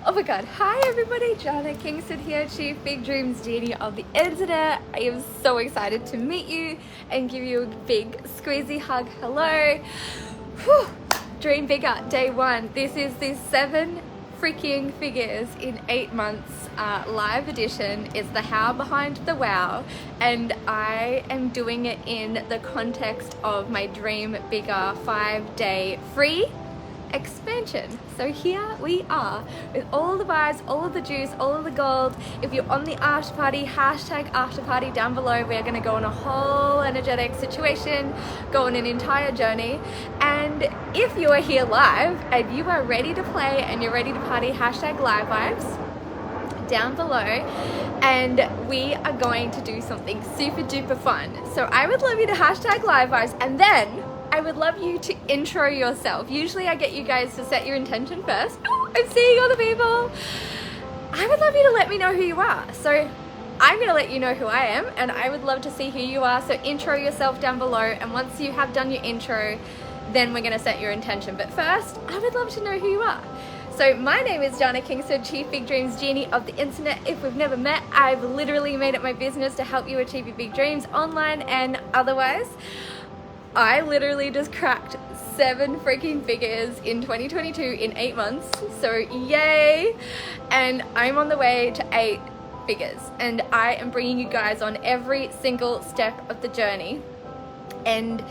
Oh my god, hi everybody, Jana Kingsford here, Chief Big Dreams Genie of the Internet. I am so excited to meet you and give you a big squeezy hug. Hello. Whew. Dream Bigger, day one. This is the 7 freaking figures in 8 months live edition. It's the how behind the wow, and I am doing it in the context of my Dream Bigger 5-day free expansion. So here we are with all the vibes, all of the juice, all of the gold. If you're on the after party, hashtag after party down below. We're going to go on a whole energetic situation, go on an entire journey. And if you are here live and you are ready to play and you're ready to party, hashtag live vibes down below, and we are going to do something super duper fun. So I would love you to hashtag live vibes, and then I would love you to intro yourself. Usually I get you guys to set your intention first. Oh, I'm seeing all the people. I would love you to let me know who you are. So I'm going to let you know who I am, and I would love to see who you are. So intro yourself down below, and once you have done your intro, then we're going to set your intention. But first, I would love to know who you are. So my name is Jana Kingsford, Chief Big Dreams Genie of the Internet. If we've never met, I've literally made it my business to help you achieve your big dreams online and otherwise. I literally just cracked 7 freaking figures in 2022 in 8 months. So yay! And I'm on the way to 8 figures, and I am bringing you guys on every single step of the journey. And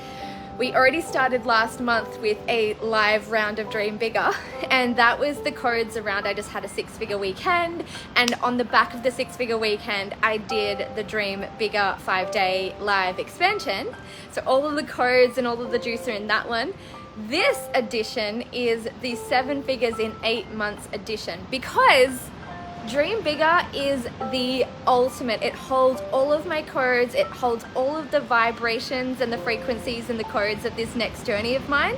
we already started last month with a live round of Dream Bigger, and that was the codes around. I just had a 6-figure weekend, and on the back of the 6-figure weekend I did the Dream Bigger 5-day live expansion. So all of the codes and all of the juice are in that one. This edition is the 7 figures in 8 months edition, because Dream Bigger is the ultimate. It holds all of my codes, it holds all of the vibrations and the frequencies and the codes of this next journey of mine.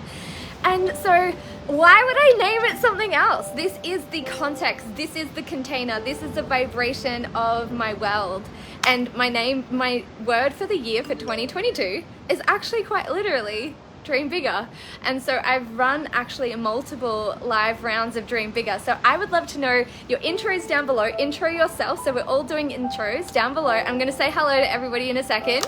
And so why would I name it something else? This is the context, this is the container, this is the vibration of my world. And my word for the year for 2022 is actually quite literally Dream Bigger. And so I've run actually multiple live rounds of Dream Bigger. So I would love to know your intros down below. Intro yourself. So we're all doing intros down below. I'm going to say hello to everybody in a second.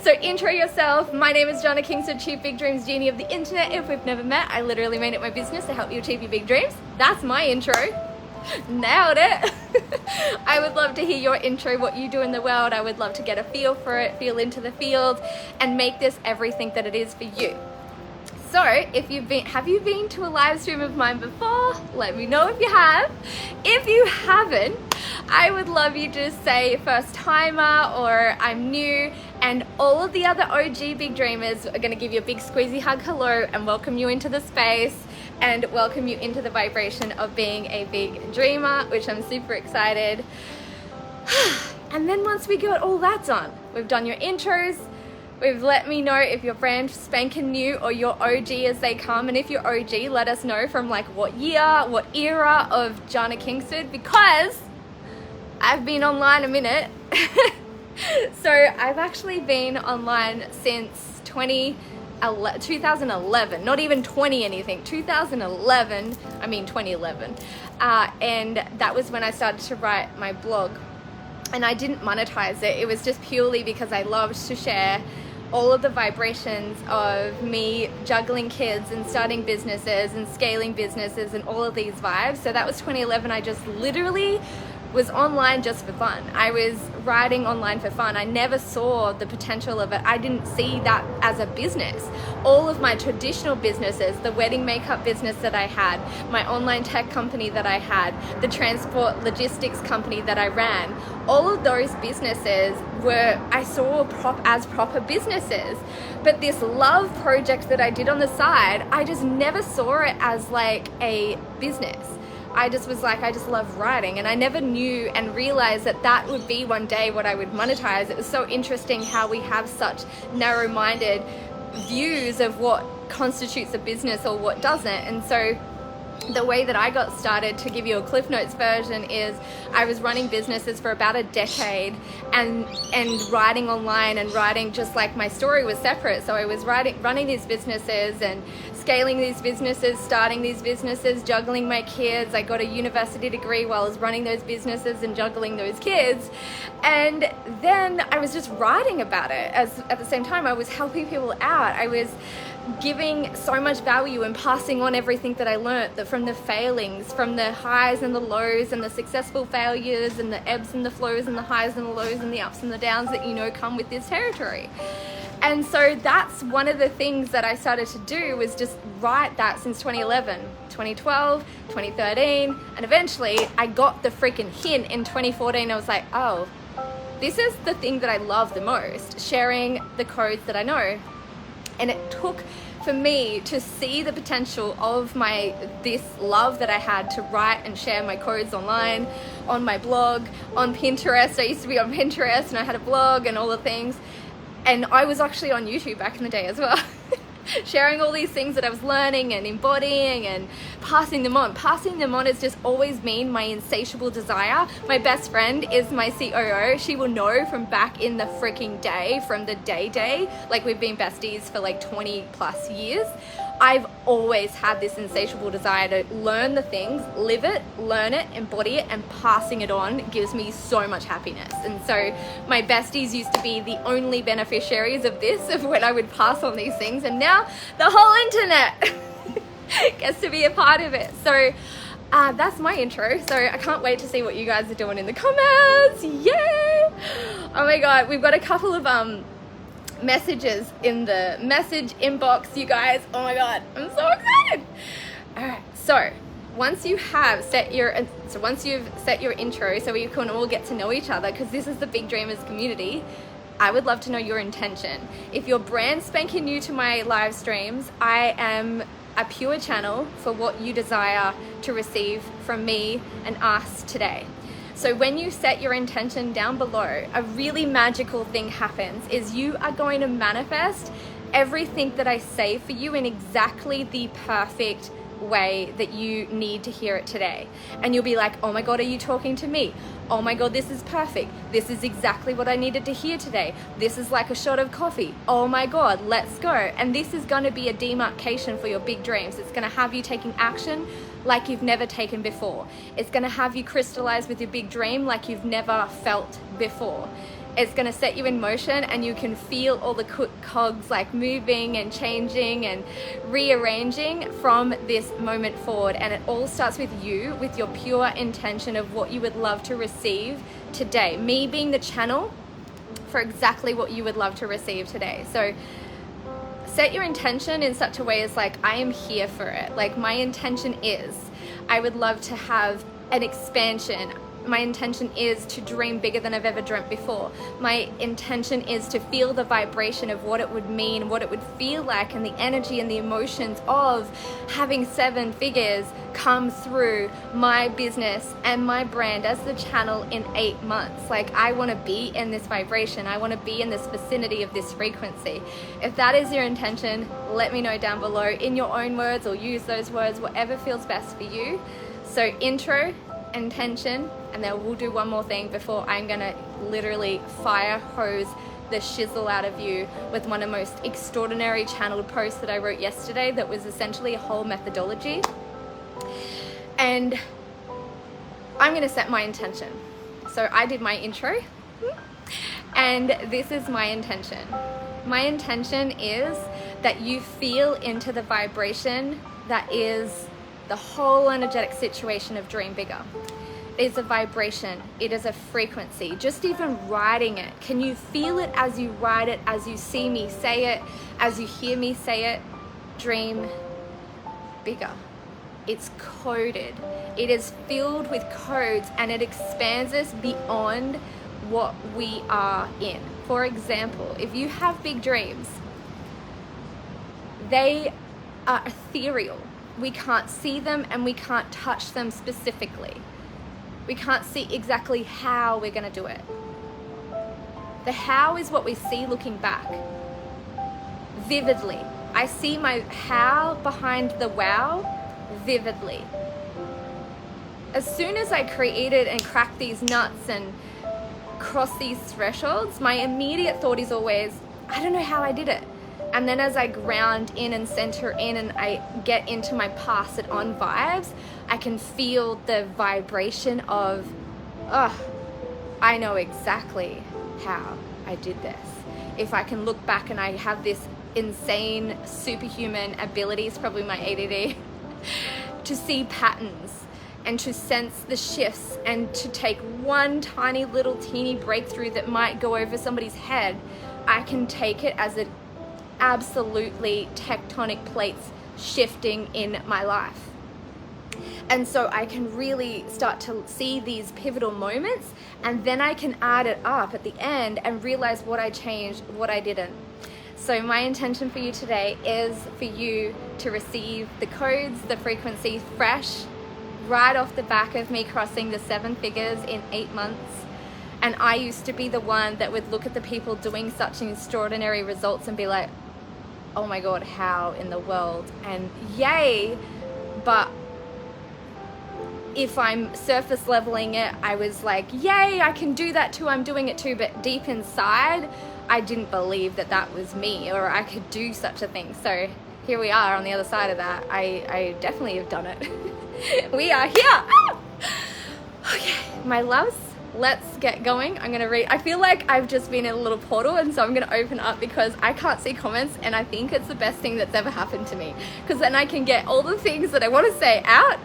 So intro yourself. My name is Jana Kingsford, Chief Big Dreams Genie of the Internet. If we've never met, I literally made it my business to help you achieve your big dreams. That's my intro. Nailed it. I would love to hear your intro, what you do in the world. I would love to get a feel for it, feel into the field, and make this everything that it is for you. So if have you been to a live stream of mine before? Let me know if you have. If you haven't, I would love you to say first timer or I'm new, and all of the other OG big dreamers are going to give you a big squeezy hug hello and welcome you into the space and welcome you into the vibration of being a big dreamer, which I'm super excited. And then once we got all that done, we've done your intros, we've let me know if you're brand spanking new or you're OG as they come. And if you're OG, let us know from like what year, what era of Jana Kingsford, because I've been online a minute. So I've actually been online since 2011, not even 20 anything, 2011, I mean 2011. And that was when I started to write my blog. And I didn't monetize it. It was just purely because I loved to share all of the vibrations of me juggling kids and starting businesses and scaling businesses and all of these vibes. So that was 2011. I just literally was online just for fun. I was writing online for fun. I never saw the potential of it. I didn't see that as a business. All of my traditional businesses, the wedding makeup business that I had, my online tech company that I had, the transport logistics company that I ran, all of those businesses I saw as proper businesses. But this love project that I did on the side, I just never saw it as like a business. I just was like, I just love writing, and I never knew and realized that that would be one day what I would monetize. It was so interesting how we have such narrow-minded views of what constitutes a business or what doesn't. And so the way that I got started, to give you a Cliff Notes version, is I was running businesses for about a decade and writing online and writing, just like my story was separate. So I was running these businesses and scaling these businesses, starting these businesses, juggling my kids. I got a university degree while I was running those businesses and juggling those kids. And then I was just writing about it at the same time. I was helping people out. I was giving so much value and passing on everything that I learned, from the failings, from the highs and the lows and the successful failures and the ebbs and the flows and the highs and the lows and the ups and the downs that come with this territory. And so that's one of the things that I started to do, was just write that since 2011, 2012, 2013, and eventually I got the freaking hint in 2014. I was like, oh, this is the thing that I love the most, sharing the codes that I know. And it took for me to see the potential of this love that I had to write and share my codes online, on my blog, on Pinterest. I used to be on Pinterest and I had a blog and all the things. And I was actually on YouTube back in the day as well. Sharing all these things that I was learning and embodying and passing them on. Passing them on has just always been my insatiable desire. My best friend is my COO. She will know from back in the freaking day, from the day, like we've been besties for like 20 plus years. I've always had this insatiable desire to learn the things, live it, learn it, embody it, and passing it on gives me so much happiness. And so my besties used to be the only beneficiaries of this, of when I would pass on these things, and now the whole internet gets to be a part of it. So that's my intro. So I can't wait to see what you guys are doing in the comments. Yay! Oh my god, we've got a couple of messages in the message inbox, you guys. Oh my god, I'm so excited. All right, so once you've set your intro, so we can all get to know each other, because this is the Big Dreamers community, I would love to know your intention. If you're brand spanking new to my live streams, I am a pure channel for what you desire to receive from me and us today. So when you set your intention down below, a really magical thing happens, is you are going to manifest everything that I say for you in exactly the perfect way that you need to hear it today. And you'll be like, oh my god, are you talking to me? Oh my god, this is perfect. This is exactly what I needed to hear today. This is like a shot of coffee. Oh my god, let's go. And this is going to be a demarcation for your big dreams. It's going to have you taking action like you've never taken before. It's going to have you crystallize with your big dream like you've never felt before. It's going to set you in motion, and you can feel all the cogs like moving and changing and rearranging from this moment forward. And it all starts with you, with your pure intention of what you would love to receive today. Me being the channel for exactly what you would love to receive today. So set your intention in such a way as like, I am here for it. Like, my intention is, I would love to have an expansion. My intention is to dream bigger than I've ever dreamt before. My intention is to feel the vibration of what it would mean, what it would feel like, and the energy and the emotions of having 7 figures come through my business and my brand as the channel in 8 months. Like, I want to be in this vibration. I want to be in this vicinity of this frequency. If that is your intention, let me know down below in your own words, or use those words, whatever feels best for you. So intro, intention, and then we'll do one more thing before I'm gonna literally fire hose the shizzle out of you with one of the most extraordinary channeled posts that I wrote yesterday, that was essentially a whole methodology. And I'm gonna set my intention. So I did my intro, and this is my intention. My intention is that you feel into the vibration that is the whole energetic situation of Dream Bigger. It is a vibration, it is a frequency. Just even writing it, can you feel it as you write it, as you see me say it, as you hear me say it? Dream bigger. It's coded. It is filled with codes, and it expands us beyond what we are in. For example, if you have big dreams, they are ethereal. We can't see them and we can't touch them specifically. We can't see exactly how we're going to do it. The how is what we see looking back. Vividly. I see my how behind the wow vividly. As soon as I created and cracked these nuts and crossed these thresholds, my immediate thought is always, I don't know how I did it. And then as I ground in and center in and I get into my pass it on vibes, I can feel the vibration of, oh, I know exactly how I did this. If I can look back and I have this insane superhuman abilities, probably my ADD, to see patterns and to sense the shifts and to take one tiny little teeny breakthrough that might go over somebody's head, I can take it as an absolutely tectonic plates shifting in my life. And so I can really start to see these pivotal moments, and then I can add it up at the end and realize what I changed, what I didn't. So my intention for you today is for you to receive the codes, the frequency fresh, right off the back of me crossing the 7 figures in 8 months. And I used to be the one that would look at the people doing such extraordinary results and be like, oh my God, how in the world? And yay, but if I'm surface leveling it, I was like, yay, I can do that too, I'm doing it too. But deep inside, I didn't believe that that was me or I could do such a thing. So here we are on the other side of that. I definitely have done it. We are here. Ah! Okay, my loves, let's get going. I'm gonna read. I feel like I've just been in a little portal, and so I'm gonna open up because I can't see comments, and I think it's the best thing that's ever happened to me, because then I can get all the things that I want to say out,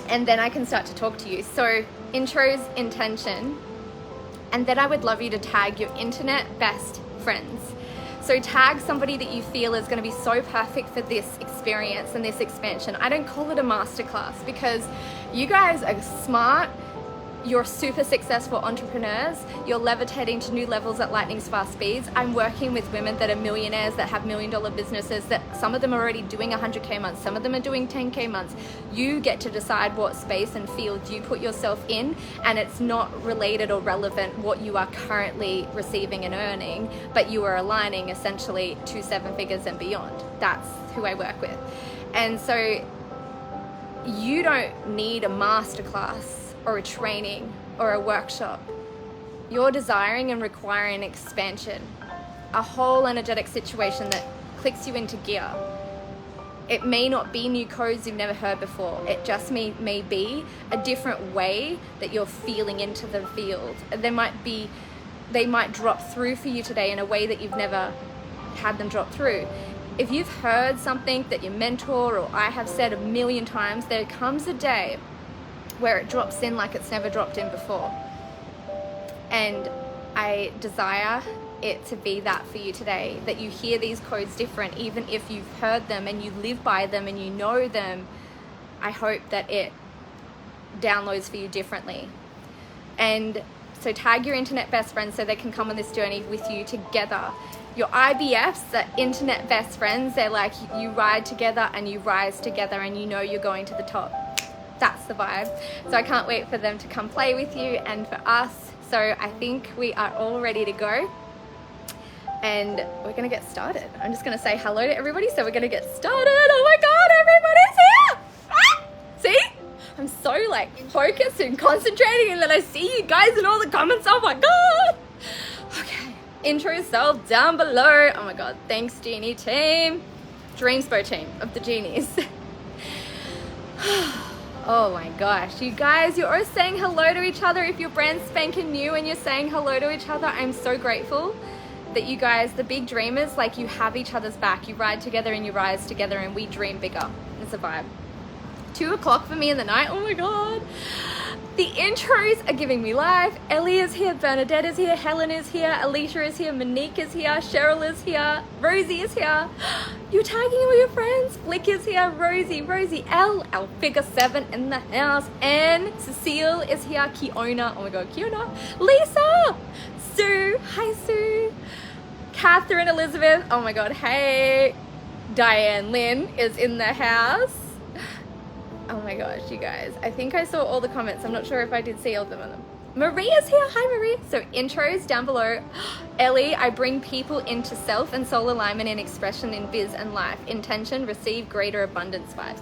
and then I can start to talk to you. So intro's intention, and then I would love you to tag your internet best friends. So tag somebody that you feel is going to be so perfect for this experience and this expansion. I don't call it a masterclass because you guys are smart. You're super successful entrepreneurs. You're levitating to new levels at lightning's fast speeds. I'm working with women that are millionaires, that have $1 million businesses, that some of them are already doing 100K months, some of them are doing 10K months. You get to decide what space and field you put yourself in, and it's not related or relevant what you are currently receiving and earning, but you are aligning essentially to 7 figures and beyond. That's who I work with. And so you don't need a masterclass or a training or a workshop. You're desiring and requiring an expansion, a whole energetic situation that clicks you into gear. It may not be new codes you've never heard before. It just may be a different way that you're feeling into the field. They might drop through for you today in a way that you've never had them drop through. If you've heard something that your mentor or I have said 1,000,000 times, there comes a day where it drops in like it's never dropped in before. And I desire it to be that for you today, that you hear these codes different, even if you've heard them and you live by them and you know them. I hope that it downloads for you differently. And so tag your internet best friends so they can come on this journey with you together. Your IBFs, the internet best friends, they're like you ride together and you rise together and you know you're going to the top. That's the vibe. So I can't wait for them to come play with you and for us. So I think we are all ready to go. And we're gonna get started. I'm just gonna say hello to everybody. So we're gonna get started. Oh my God, everybody's here! Ah! See? I'm so like focused and concentrating, and then I see you guys in all the comments. Oh my God! Okay, intro yourself down below. Oh my God, thanks Genie team. Dreamspo team of the genies. Oh my gosh, you guys, you're all saying hello to each other. If you're brand spanking new and you're saying hello to each other, I'm so grateful that you guys, the big dreamers, like you have each other's back. You ride together and you rise together and we dream bigger. It's a vibe. 2 o'clock for me in the night, oh my God. The intros are giving me life. Ellie is here, Bernadette is here, Helen is here, Alicia is here, Monique is here, Cheryl is here, Rosie is here. You're tagging all your friends. Flick is here, Rosie, L, our figure 7 in the house, and Cecile is here, Kiona, oh my God, Kiona, Lisa, Sue, hi Sue, Catherine Elizabeth, oh my God, hey, Diane Lynn is in the house. Oh my gosh, you guys. I think I saw all the comments. I'm not sure if I did see all of them. Maria's here. Hi, Maria. So intros down below. Ellie, I bring people into self and soul alignment in expression in biz and life. Intention, receive greater abundance vibes.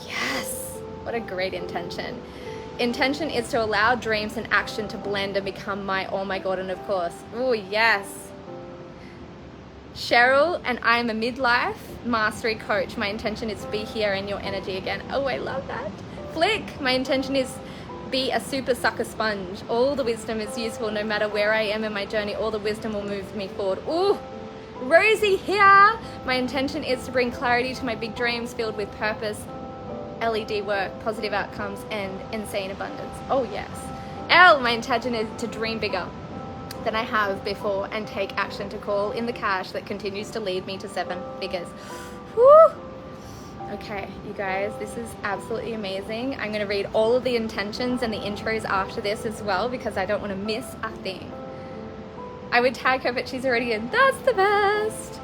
Yes. What a great intention. Intention is to allow dreams and action to blend and become my, oh my God, and of course. Oh, yes. Cheryl, and I am a midlife mastery coach. My intention is to be here in your energy again. Oh, I love that. Flick, my intention is be a super sucker sponge. All the wisdom is useful no matter where I am in my journey. All the wisdom will move me forward. Ooh, Rosie here. My intention is to bring clarity to my big dreams filled with purpose, LED work, positive outcomes, and insane abundance. Oh yes. Elle, my intention is to dream bigger than I have before and take action to call in the cash that continues to lead me to 7 figures. Whew. Okay, you guys, this is absolutely amazing. I'm going to read all of the intentions and the intros after this as well because I don't want to miss a thing. I would tag her, but she's already in. That's the best.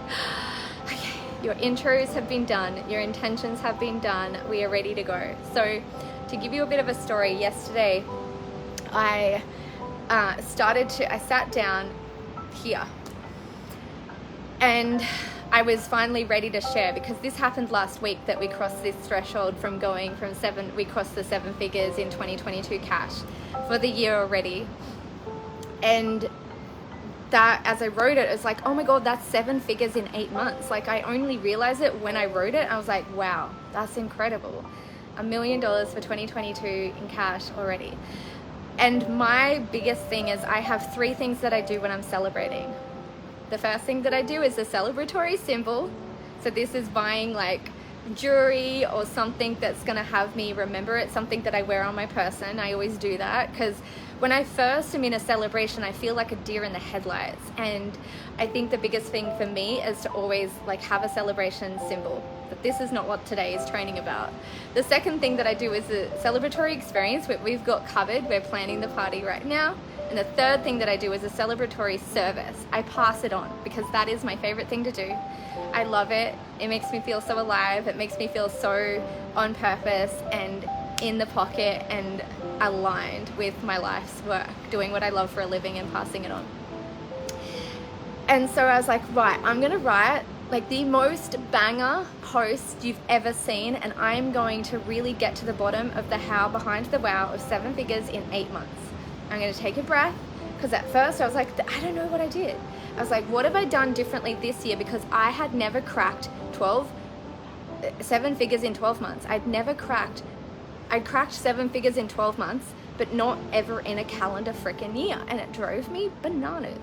Okay, your intros have been done. Your intentions have been done. We are ready to go. So to give you a bit of a story, yesterday I sat down here and I was finally ready to share because this happened last week that we crossed this threshold from going from we crossed the 7 figures in 2022 cash for the year already. And that, as I wrote it, it's like, oh my God, that's 7 figures in 8 months. Like I only realized it when I wrote it. I was like, wow, that's incredible. $1 million for 2022 in cash already. And my biggest thing is I have 3 things that I do when I'm celebrating. The first thing that I do is a celebratory symbol. So this is buying like jewelry or something that's gonna have me remember it, something that I wear on my person. I always do that because when I first am in a celebration, I feel like a deer in the headlights. And I think the biggest thing for me is to always like have a celebration symbol. But this is not what today is training about. The second thing that I do is a celebratory experience, which we've got covered. We're planning the party right now. And the third thing that I do is a celebratory service. I pass it on because that is my favorite thing to do. I love it. It makes me feel so alive. It makes me feel so on purpose and in the pocket and aligned with my life's work, doing what I love for a living and passing it on. And so I was like, right, I'm gonna write like the most banger post you've ever seen, and I'm going to really get to the bottom of the how behind the wow of 7 figures in 8 months. I'm going to take a breath because at first I was like, I don't know what I did. I was like, what have I done differently this year? Because I had never cracked 7 figures in 12 months. I cracked 7 figures in 12 months, but not ever in a calendar freaking year. And it drove me bananas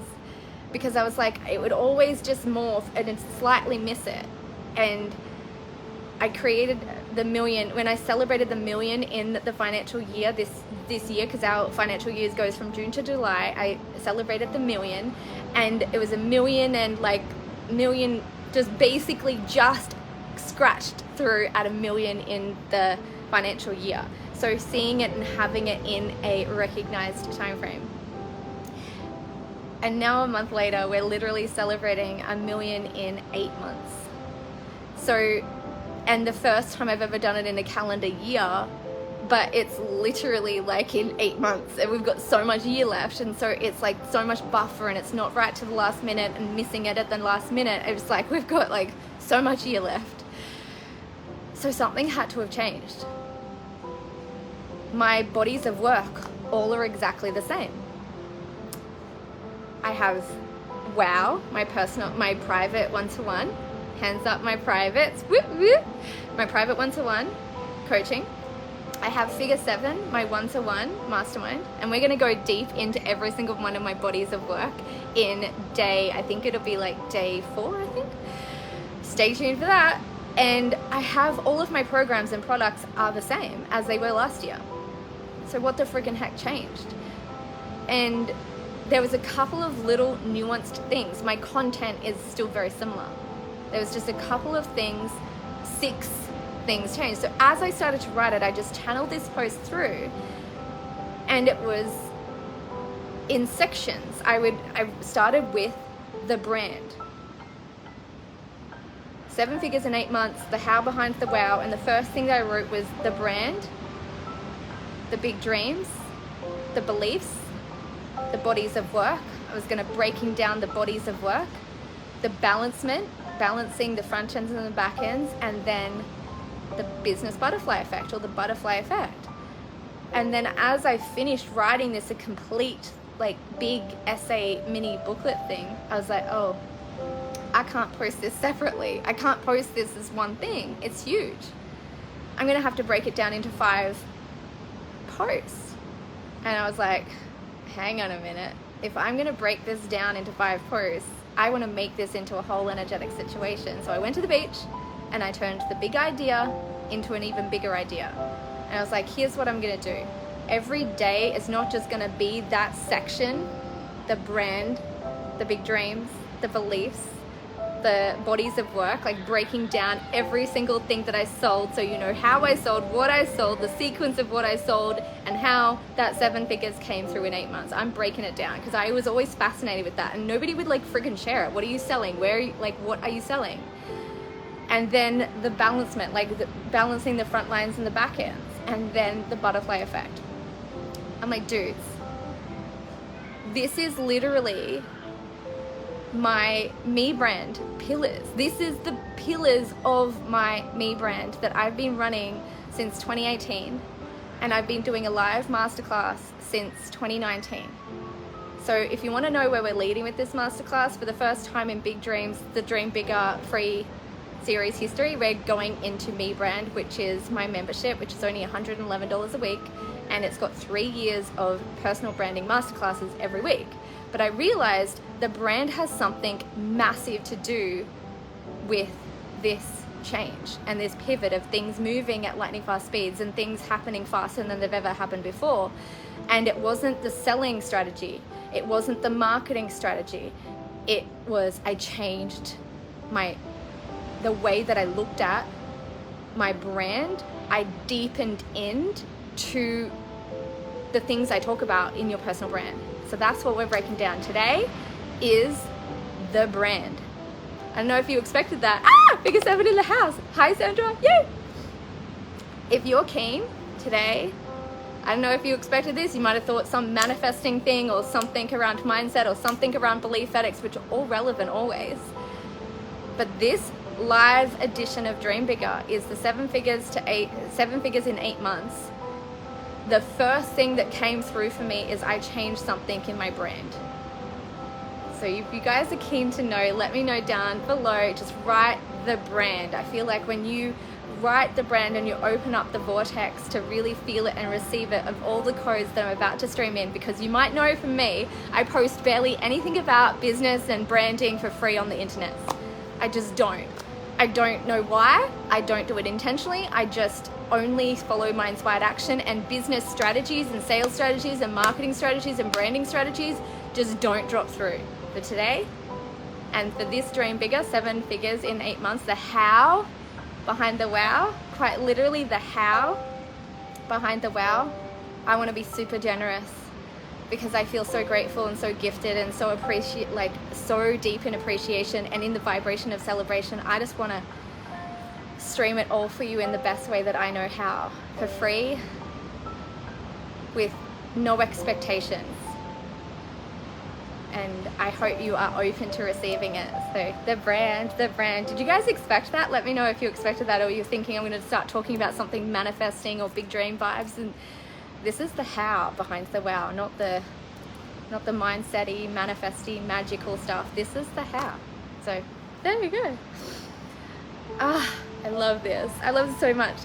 because I was like, it would always just morph and slightly miss it. And I created the million, when I celebrated the million in the financial year this year, because our financial years goes from June to July, I celebrated the million, and it was a million and like million just basically just scratched through at $1 million in the financial year. So seeing it and having it in a recognized time frame. And now a month later, we're literally celebrating $1 million in 8 months. So, and the first time I've ever done it in a calendar year, but it's literally like in 8 months and we've got so much year left. And so it's like so much buffer and it's not right to the last minute and missing it at the last minute. It's like, we've got like so much year left. So something had to have changed. My bodies of work all are exactly the same. I have WOW, my private one-to-one, hands up my privates, whoop, whoop, my private one-to-one coaching. I have Figure 7, my one-to-one mastermind, and we're gonna go deep into every single one of my bodies of work in I think it'll be like day 4, I think. Stay tuned for that. And I have all of my programs and products are the same as they were last year. So what the friggin' heck changed? And there was a couple of little nuanced things. My content is still very similar. There was just a couple of things, 6 things changed. So as I started to write it, I just channeled this post through, and it was in sections. I started with the brand. 7 figures in 8 months, the how behind the wow, and the first thing that I wrote was the brand, the big dreams, the beliefs, the bodies of work. I was going to breaking down the bodies of work, the balancing the front ends and the back ends, and then the business butterfly effect, or the butterfly effect. And then as I finished writing this, a complete like big essay mini booklet thing, I was like, oh, I can't post this separately. I can't post this as one thing. It's huge. I'm gonna have to break it down into 5 posts. And I was like, hang on a minute. If I'm gonna break this down into 5 posts, I wanna make this into a whole energetic situation. So I went to the beach and I turned the big idea into an even bigger idea. And I was like, here's what I'm gonna do. Every day is not just gonna be that section, the brand, the big dreams, the beliefs, the bodies of work, like breaking down every single thing that I sold, so you know how I sold, what I sold, the sequence of what I sold, and how that 7 figures came through in 8 months. I'm breaking it down because I was always fascinated with that, and nobody would like friggin' share it. What are you selling? Where are you, like, what are you selling? And then the balancement, like balancing the front lines and the back ends, and then the butterfly effect. I'm like, dudes, this is literally my MeBrand pillars. This is the pillars of my MeBrand that I've been running since 2018, and I've been doing a live masterclass since 2019. So if you want to know where we're leading with this masterclass, for the first time in Big Dreams, the Dream Bigger free series history, we're going into MeBrand, which is my membership, which is only $111 a week, and it's got 3 years of personal branding masterclasses every week. But I realized the brand has something massive to do with this change and this pivot of things moving at lightning fast speeds and things happening faster than they've ever happened before. And it wasn't the selling strategy. It wasn't the marketing strategy. It was, I changed the way that I looked at my brand. I deepened into the things I talk about in your personal brand. So that's what we're breaking down today, is the brand. I don't know if you expected that. Biggest seven in the house. Hi, Sandra. Yay! If you're keen today, I don't know if you expected this. You might have thought some manifesting thing or something around mindset or something around belief ethics, which are all relevant always. But this live edition of Dream Bigger is the 7 figures in 8 months. The first thing that came through for me is I changed something in my brand. So if you guys are keen to know, let me know down below. Just write the brand. I feel like when you write the brand and you open up the vortex to really feel it and receive it of all the codes that I'm about to stream in, because you might know from me, I post barely anything about business and branding for free on the internet. I just don't. I don't know why. I don't do it intentionally. I just only follow my inspired action, and business strategies and sales strategies and marketing strategies and branding strategies just don't drop through. For today and for this Dream Bigger, 7 figures in 8 months, the how behind the wow, quite literally the how behind the wow, I want to be super generous because I feel so grateful and so gifted and so so deep in appreciation and in the vibration of celebration. I just want to stream it all for you in the best way that I know how, for free, with no expectations. And I hope you are open to receiving it. So the brand. Did you guys expect that? Let me know if you expected that, or you're thinking I'm going to start talking about something manifesting or big dream vibes. And this is the how behind the wow, not the mindset-y, manifesty, magical stuff. This is the how. So there you go. I love this. I love it so much.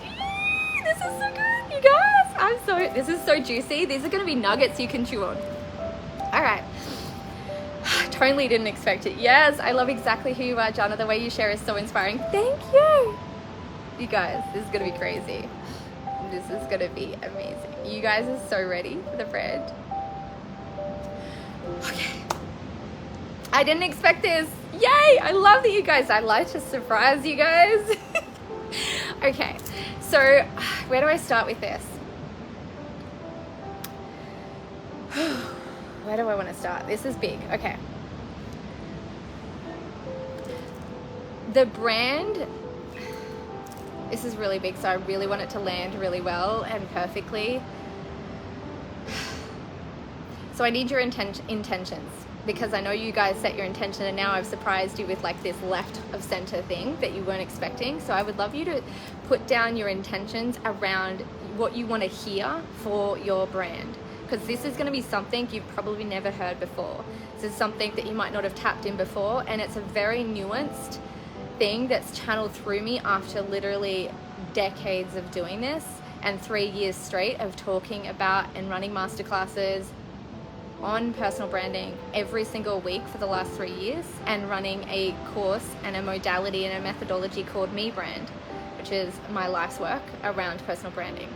This is so good, you guys. This is so juicy. These are going to be nuggets you can chew on. All right. Totally didn't expect it. Yes, I love exactly who you are, Jana. The way you share is so inspiring. Thank you. You guys, this is going to be crazy. This is going to be amazing. You guys are so ready for the brand. Okay. I didn't expect this. Yay! I love that, you guys. I like to surprise you guys. Okay, so where do I start with this? Where do I want to start? This is big. Okay. The brand, this is really big, so I really want it to land really well and perfectly. So I need your intentions, because I know you guys set your intention, and now I've surprised you with like this left of center thing that you weren't expecting. So I would love you to put down your intentions around what you want to hear for your brand, because this is going to be something you've probably never heard before. This is something that you might not have tapped in before, and it's a very nuanced thing that's channeled through me after literally decades of doing this and 3 years straight of talking about and running masterclasses on personal branding every single week for the last 3 years, and running a course and a modality and a methodology called MeBrand, which is my life's work around personal branding.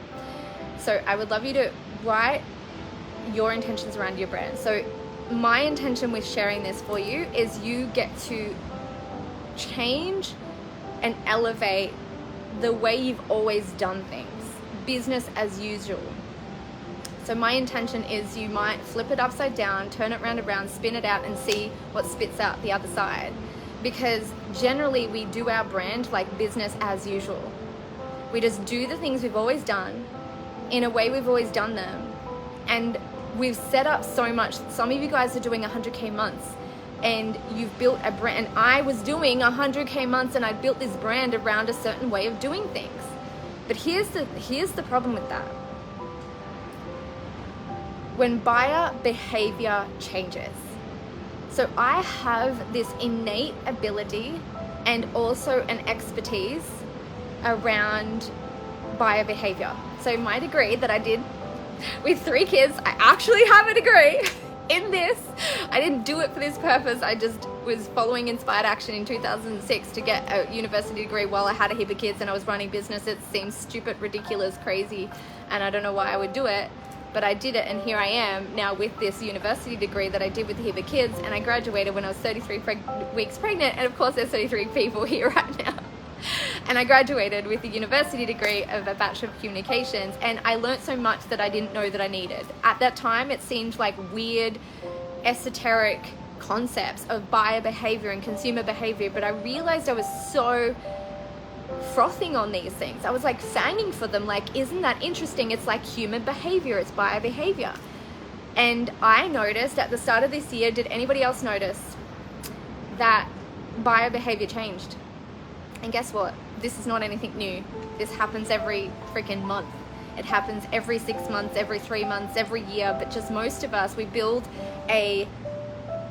So I would love you to write your intentions around your brand. So my intention with sharing this for you is you get to change and elevate the way you've always done things, business as usual. So my intention is you might flip it upside down, turn it round and round, spin it out, and see what spits out the other side. Because generally we do our brand like business as usual. We just do the things we've always done in a way we've always done them. And we've set up so much. Some of you guys are doing 100K months and you've built a brand. And I was doing 100K months and I built this brand around a certain way of doing things. But here's the problem with that. When buyer behavior changes. So I have this innate ability and also an expertise around buyer behavior. So my degree that I did with 3 kids, I actually have a degree in this. I didn't do it for this purpose. I just was following inspired action in 2006 to get a university degree while I had a heap of kids and I was running business. It seems stupid, ridiculous, crazy, and I don't know why I would do it. But I did it, and here I am now with this university degree that I did with a heap of kids, and I graduated when I was 33 weeks pregnant, and of course there's 33 people here right now. And I graduated with a university degree of a Bachelor of Communications, and I learned so much that I didn't know that I needed. At that time, it seemed like weird, esoteric concepts of buyer behavior and consumer behavior, but I realized I was so frothing on these things. I was like fanging for them, like, isn't that interesting? It's like human behavior, it's buyer behavior. And I noticed at the start of this year, did anybody else notice that buyer behavior changed? And guess what? This is not anything new. This happens every freaking month. It happens every 6 months, every 3 months, every year. But just most of us, we build a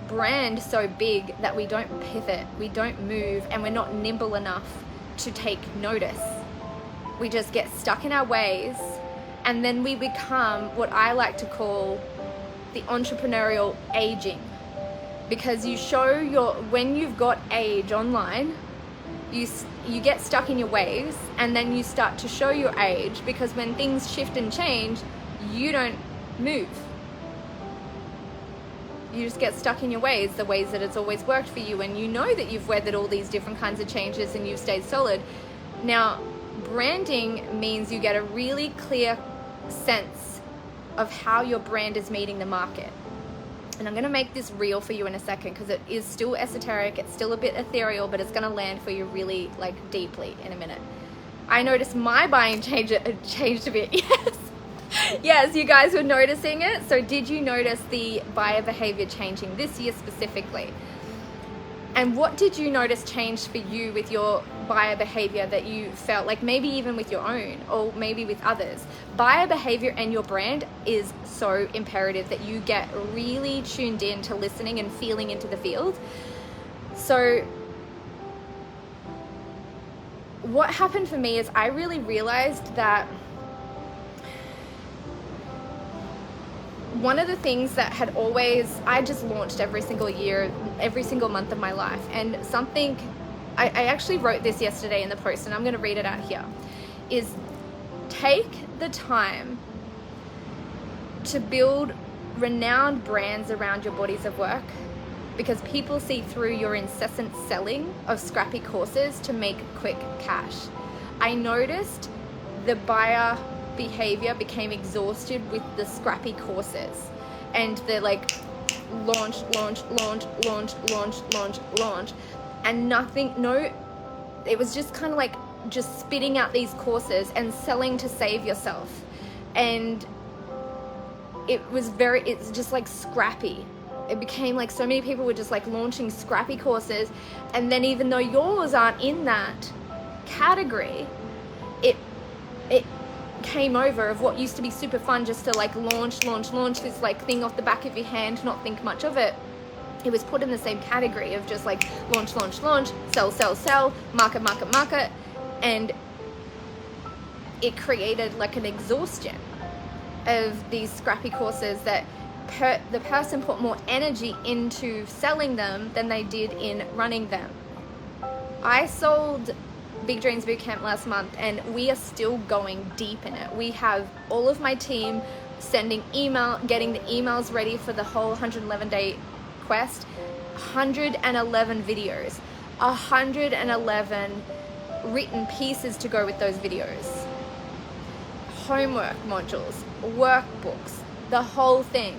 brand so big that we don't pivot, we don't move, and we're not nimble enough to take notice. We just get stuck in our ways, and then we become what I like to call the entrepreneurial aging. Because you show when you've got age online, you get stuck in your ways, and then you start to show your age, because when things shift and change, you don't move. You just get stuck in your ways, the ways that it's always worked for you, and you know that you've weathered all these different kinds of changes and you've stayed solid. Now, branding means you get a really clear sense of how your brand is meeting the market. And I'm going to make this real for you in a second, because it is still esoteric, it's still a bit ethereal, but it's going to land for you really like deeply in a minute. I noticed my buying changed a bit. Yes. Yes, you guys were noticing it. So did you notice the buyer behavior changing this year specifically? And what did you notice changed for you with your buyer behavior that you felt like, maybe even with your own or maybe with others? Buyer behavior and your brand is so imperative that you get really tuned in to listening and feeling into the field. So what happened for me is I really realized that one of the things that had always, I just launched every single year, every single month of my life, and something, I actually wrote this yesterday in the post, and I'm going to read it out here, is take the time to build renowned brands around your bodies of work, because people see through your incessant selling of scrappy courses to make quick cash. I noticed the buyer behavior became exhausted with the scrappy courses and the like launch, and it was just kind of like just spitting out these courses and selling to save yourself. And it's just like scrappy. It became like so many people were just like launching scrappy courses, and then even though yours aren't in that category, it came over of what used to be super fun just to like launch this like thing off the back of your hand, not think much of it. It was put in the same category of just like launch, sell, market, and it created like an exhaustion of these scrappy courses that the person put more energy into selling them than they did in running them. I sold Big Dreams Bootcamp last month, and we are still going deep in it. We have all of my team getting the emails ready for the whole 111-day quest, 111 videos, 111 written pieces to go with those videos, homework modules, workbooks, the whole thing.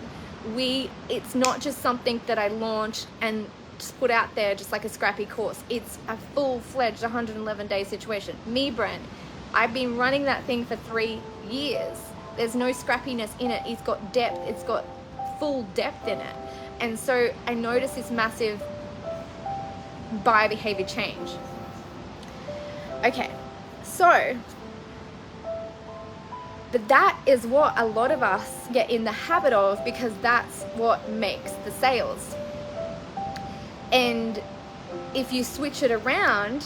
It's not just something that I launch and just put out there just like a scrappy course. It's a full-fledged 111-day situation. MeBrand, I've been running that thing for 3 years. There's no scrappiness in it. It's got depth. It's got full depth in it. And so I noticed this massive buyer behavior change. Okay, so, but that is what a lot of us get in the habit of, because that's what makes the sales. And if you switch it around,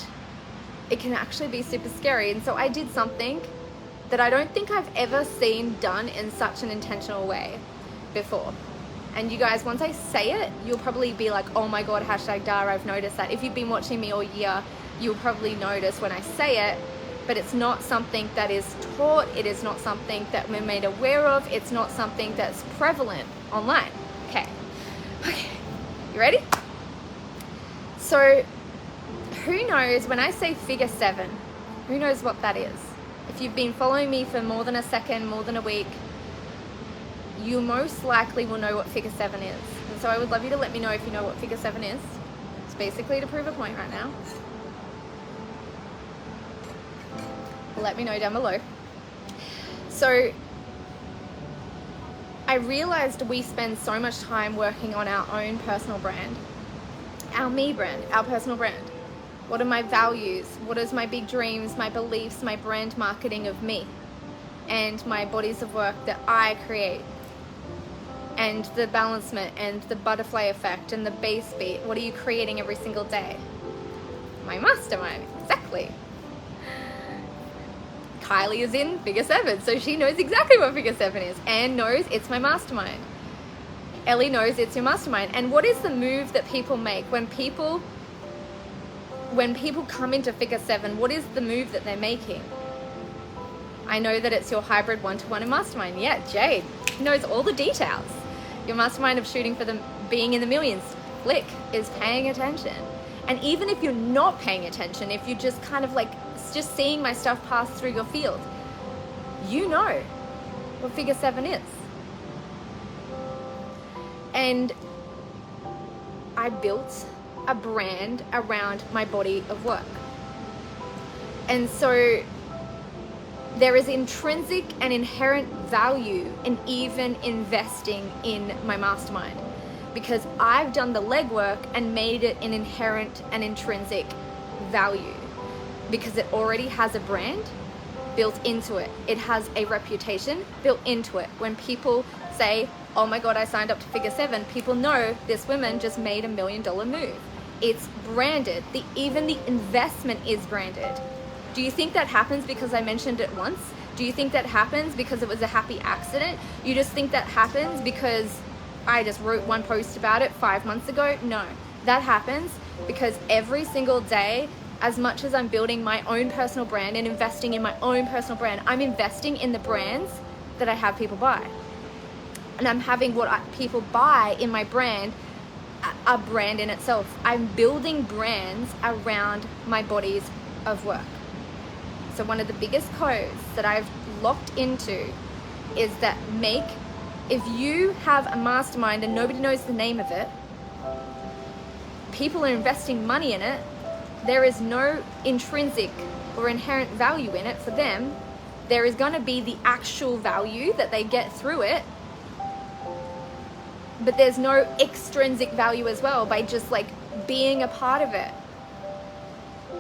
it can actually be super scary. And so I did something that I don't think I've ever seen done in such an intentional way before. And you guys, once I say it, you'll probably be like, oh my God, #Dara, I've noticed that. If you've been watching me all year, you'll probably notice when I say it, but it's not something that is taught. It is not something that we're made aware of. It's not something that's prevalent online. Okay, you ready? So who knows, when I say figure 7, who knows what that is? If you've been following me for more than a second, more than a week, you most likely will know what figure 7 is. And so I would love you to let me know if you know what figure 7 is. It's basically to prove a point right now. Let me know down below. So I realized we spend so much time working on our own personal brand, our MeBrand, our personal brand. What are my values? What is my big dreams, my beliefs, my brand marketing of me, and my bodies of work that I create, and the balancement and the butterfly effect and the base beat? What are you creating every single day? My mastermind, exactly. Kylie is in figure 7, so she knows exactly what figure 7 is. Anne knows it's my mastermind. Ellie knows it's your mastermind. And what is the move that people make when people come into figure 7? What is the move that they're making? I know that it's your hybrid one-to-one and mastermind. Yeah, Jade knows all the details. Your mastermind of shooting for being in the millions, Flick, is paying attention. And even if you're not paying attention, if you're just kind of like just seeing my stuff pass through your field, you know what figure 7 is. And I built a brand around my body of work. And so there is intrinsic and inherent value in even investing in my mastermind, because I've done the legwork and made it an inherent and intrinsic value, because it already has a brand built into it. It has a reputation built into it. When people say, oh my God, I signed up to figure 7, people know this woman just made $1 million move. It's branded. Even the investment is branded. Do you think that happens because I mentioned it once? Do you think that happens because it was a happy accident? You just think that happens because I just wrote one post about it 5 months ago? No, that happens because every single day, as much as I'm building my own personal brand and investing in my own personal brand, I'm investing in the brands that I have people buy. And I'm having people buy in my brand a brand in itself. I'm building brands around my bodies of work. So one of the biggest codes that I've locked into is that if you have a mastermind and nobody knows the name of it, people are investing money in it, there is no intrinsic or inherent value in it for them. There is going to be the actual value that they get through it but there's no extrinsic value as well by just like being a part of it.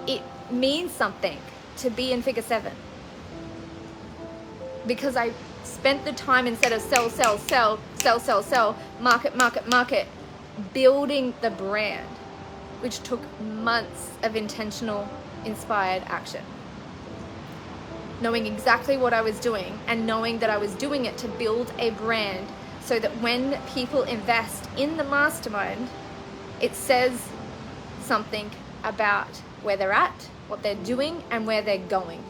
It means something to be in figure 7 because I spent the time, instead of sell, market, building the brand, which took months of intentional, inspired action. Knowing exactly what I was doing and knowing that I was doing it to build a brand so that when people invest in the mastermind, it says something about where they're at, what they're doing, and where they're going.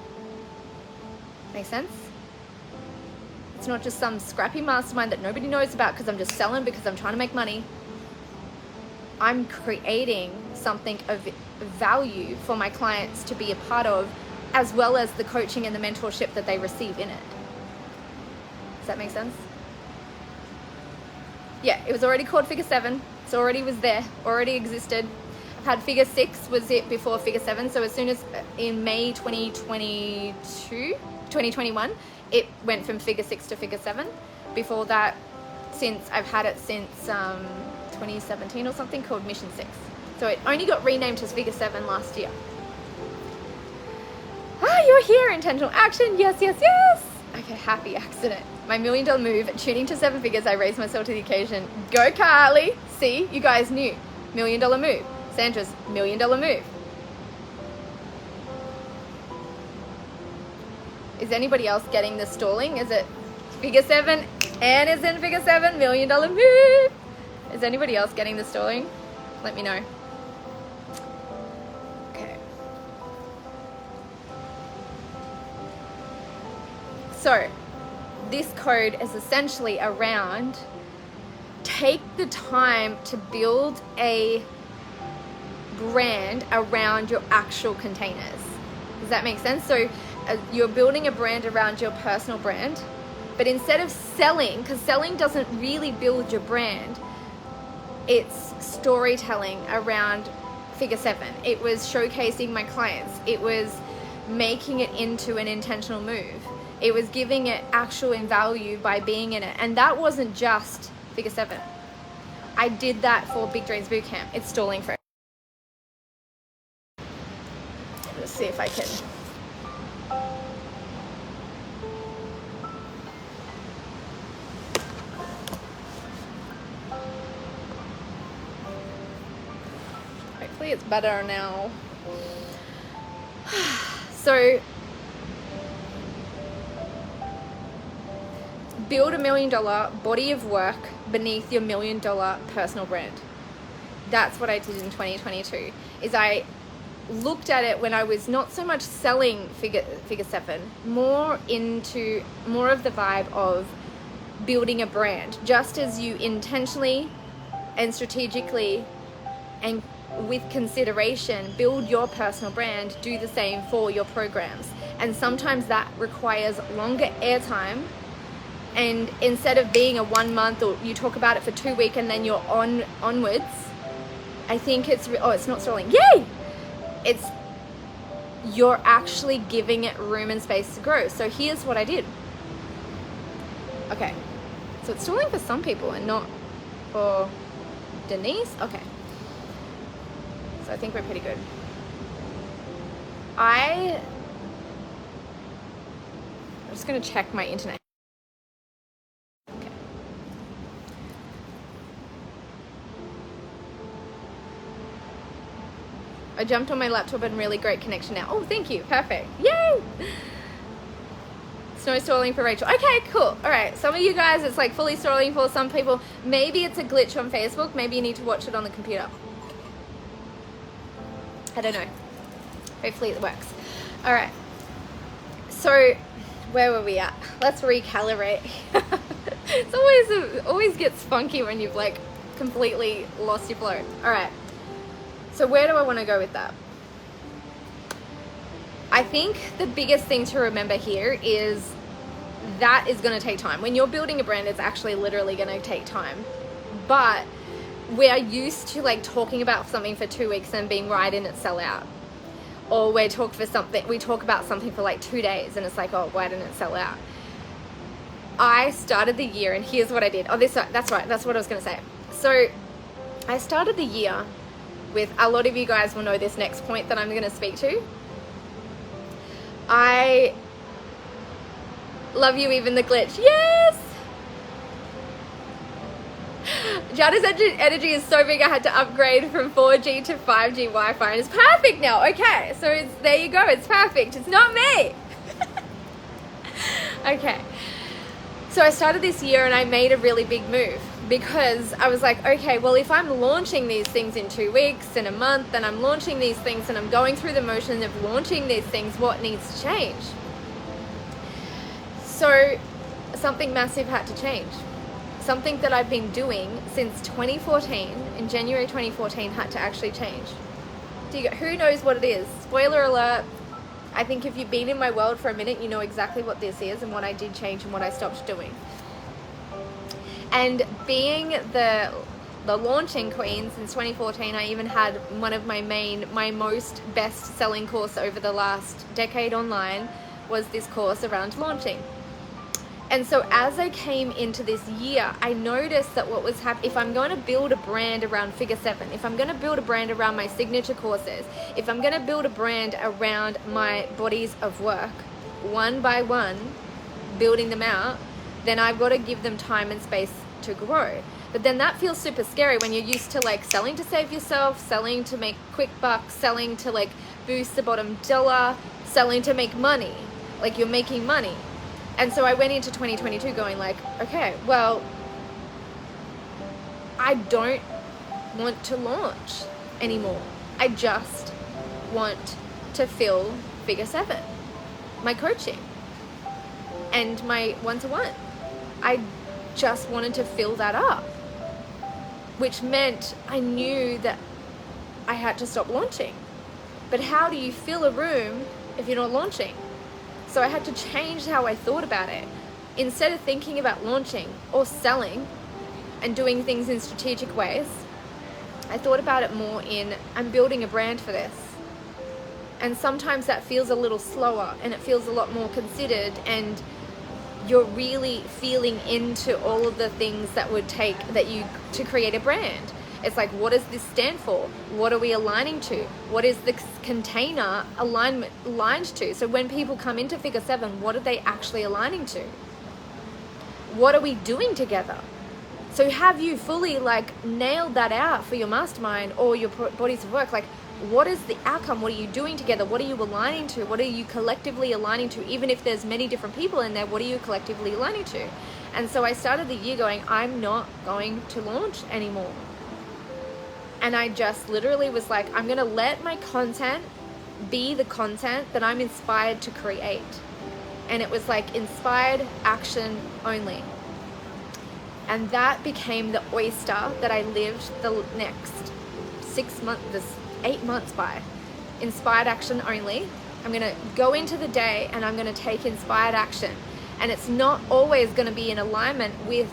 Make sense? It's not just some scrappy mastermind that nobody knows about because I'm just selling because I'm trying to make money. I'm creating something of value for my clients to be a part of, as well as the coaching and the mentorship that they receive in it. Does that make sense? Yeah, it was already called figure 7. It already was there, already existed. I've had figure 6 was it before figure 7. So as soon as in May 2021, it went from figure 6 to figure 7. Before that, I've had it since 2017 or something, called Mission 6. So it only got renamed as figure 7 last year. You're here, intentional action, yes. Okay, happy accident. My $1 million move, tuning to 7 figures, I raised myself to the occasion. Go Carly. See, you guys knew. $1 million move. Sandra's $1 million move. Is anybody else getting the stalling? Is it figure 7? Anne is in figure 7, $1 million move. Is anybody else getting the stalling? Let me know. Okay. So, this code is essentially around take the time to build a brand around your actual containers. Does that make sense? So you're building a brand around your personal brand, but instead of selling, because selling doesn't really build your brand, it's storytelling around figure 7. It was showcasing my clients. It was making it into an intentional move. It was giving it actual in value by being in it. And that wasn't just figure 7. I did that for Big Dreams Bootcamp. It's stalling for. Let's see if I can. Hopefully it's better now. So, build $1 million body of work beneath your $1 million personal brand. That's what I did in 2022. Is I looked at it when I was not so much selling figure 7, more of the vibe of building a brand. Just as you intentionally and strategically and with consideration build your personal brand, do the same for your programs. And sometimes that requires longer airtime. And instead of being a 1 month, or you talk about it for 2 weeks and then you're onwards, I think it's not stalling. Yay! You're actually giving it room and space to grow. So here's what I did. Okay, so it's stalling for some people and not for Denise. Okay, so I think we're pretty good. I'm just gonna check my internet. Okay. I jumped on my laptop and really great connection now. Oh, thank you. Perfect. Yay! Snow stalling for Rachel. Okay, cool. All right. Some of you guys, it's like fully stalling for some people. Maybe it's a glitch on Facebook. Maybe you need to watch it on the computer. I don't know. Hopefully it works. All right. So where were we at? Let's recalibrate. It's always gets funky when you've like completely lost your flow. All right. So where do I want to go with that? I think the biggest thing to remember here is that is going to take time. When you're building a brand, it's actually literally going to take time. But we are used to like talking about something for 2 weeks and being right in it, sell out. Or we talk about something for like 2 days and it's like, oh, why didn't it sell out? I started the year, and here's what I did. That's right, that's what I was going to say. So I started the year with, a lot of you guys will know this next point that I'm going to speak to. I love you, even the glitch. Yes! Jana's energy is so big, I had to upgrade from 4G to 5G Wi-Fi, and it's perfect now. Okay, so there you go, it's perfect. It's not me. Okay, so I started this year and I made a really big move, because I was like, okay, well, if I'm launching these things in 2 weeks, in a month, and I'm launching these things and I'm going through the motion of launching these things, what needs to change? So something massive had to change. Something that I've been doing since 2014, in January 2014, had to actually change. Who knows what it is? Spoiler alert, I think if you've been in my world for a minute, you know exactly what this is and what I did change and what I stopped doing. And being the launching queen since 2014, I even had one of my most best-selling course over the last decade online was this course around launching. And so as I came into this year, I noticed that what was happening, if I'm going to build a brand around Figure 7, if I'm going to build a brand around my signature courses, if I'm going to build a brand around my bodies of work, one by one, building them out, then I've got to give them time and space to grow. But then that feels super scary when you're used to like selling to save yourself, selling to make quick bucks, selling to like boost the bottom dollar, selling to make money, like you're making money. And so I went into 2022 going like, okay, well, I don't want to launch anymore. I just want to fill Figure 7, my coaching and my one-to-one. I just wanted to fill that up, which meant I knew that I had to stop launching. But how do you fill a room if you're not launching? So I had to change how I thought about it. Instead of thinking about launching or selling and doing things in strategic ways, I thought about it more in, I'm building a brand for this. And sometimes that feels a little slower and it feels a lot more considered, and you're really feeling into all of the things that would take to create a brand. It's like, what does this stand for? What are we aligning to? What is the container aligned to? So when people come into Figure 7, what are they actually aligning to? What are we doing together? So have you fully like nailed that out for your mastermind or your bodies of work? Like, what is the outcome? What are you doing together? What are you aligning to? What are you collectively aligning to? Even if there's many different people in there, what are you collectively aligning to? And so I started the year going, I'm not going to launch anymore. And I just literally was like, I'm going to let my content be the content that I'm inspired to create. And it was like inspired action only. And that became the oyster that I lived the next 8 months by. Inspired action only. I'm going to go into the day and I'm going to take inspired action. And it's not always going to be in alignment with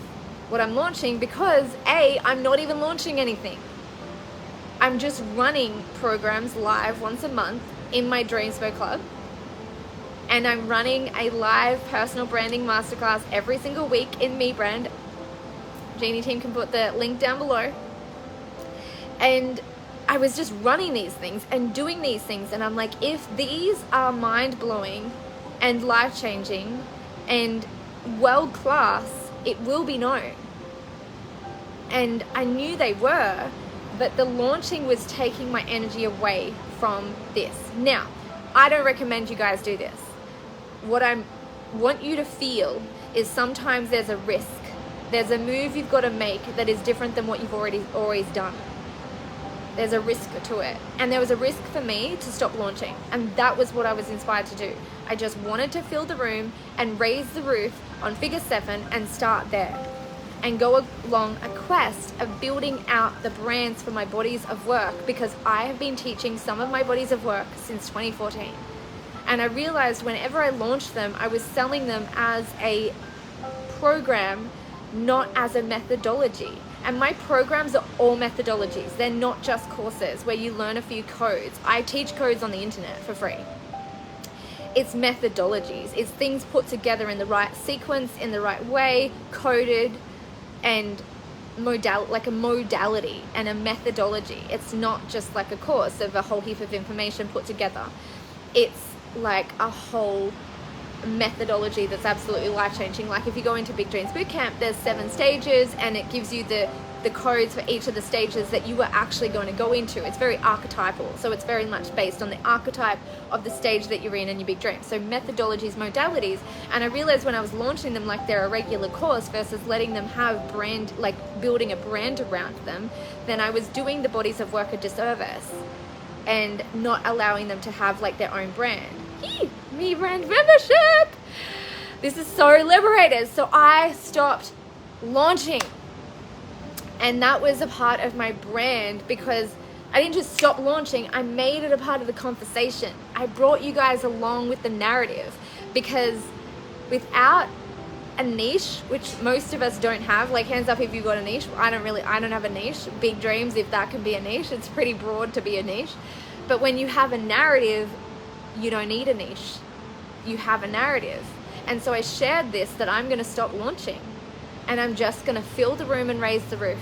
what I'm launching, because I'm not even launching anything. I'm just running programs live once a month in my Dreamspo Club. And I'm running a live personal branding masterclass every single week in MeBrand. Jeannie team can put the link down below. And I was just running these things and doing these things. And I'm like, if these are mind-blowing and life-changing and world-class, it will be known. And I knew they were, but the launching was taking my energy away from this. Now, I don't recommend you guys do this. What I want you to feel is sometimes there's a risk. There's a move you've got to make that is different than what you've always done. There's a risk to it. And there was a risk for me to stop launching. And that was what I was inspired to do. I just wanted to fill the room and raise the roof on Figure 7 and start there. And go along a quest of building out the brands for my bodies of work, because I have been teaching some of my bodies of work since 2014. And I realized whenever I launched them, I was selling them as a program, not as a methodology. And my programs are all methodologies. They're not just courses where you learn a few codes. I teach codes on the internet for free. It's methodologies. It's things put together in the right sequence, in the right way, coded, and like a modality and a methodology. It's not just like a course of a whole heap of information put together. It's like a whole methodology that's absolutely life-changing. Like if you go into Big Dreams Bootcamp, there's 7 stages, and it gives you the codes for each of the stages that you are actually going to go into. It's very archetypal, so it's very much based on the archetype of the stage that you're in your big dream. So methodologies, modalities, and I realized when I was launching them like they're a regular course versus letting them have brand, like building a brand around them, then I was doing the bodies of work a disservice and not allowing them to have like their own brand. MeBrand membership! This is so liberated. So I stopped launching. And that was a part of my brand, because I didn't just stop launching, I made it a part of the conversation. I brought you guys along with the narrative, because without a niche, which most of us don't have, like hands up if you've got a niche. I don't have a niche. Big dreams, if that can be a niche, it's pretty broad to be a niche. But when you have a narrative, you don't need a niche. You have a narrative. And so I shared this, that I'm going to stop launching. And I'm just going to fill the room and raise the roof.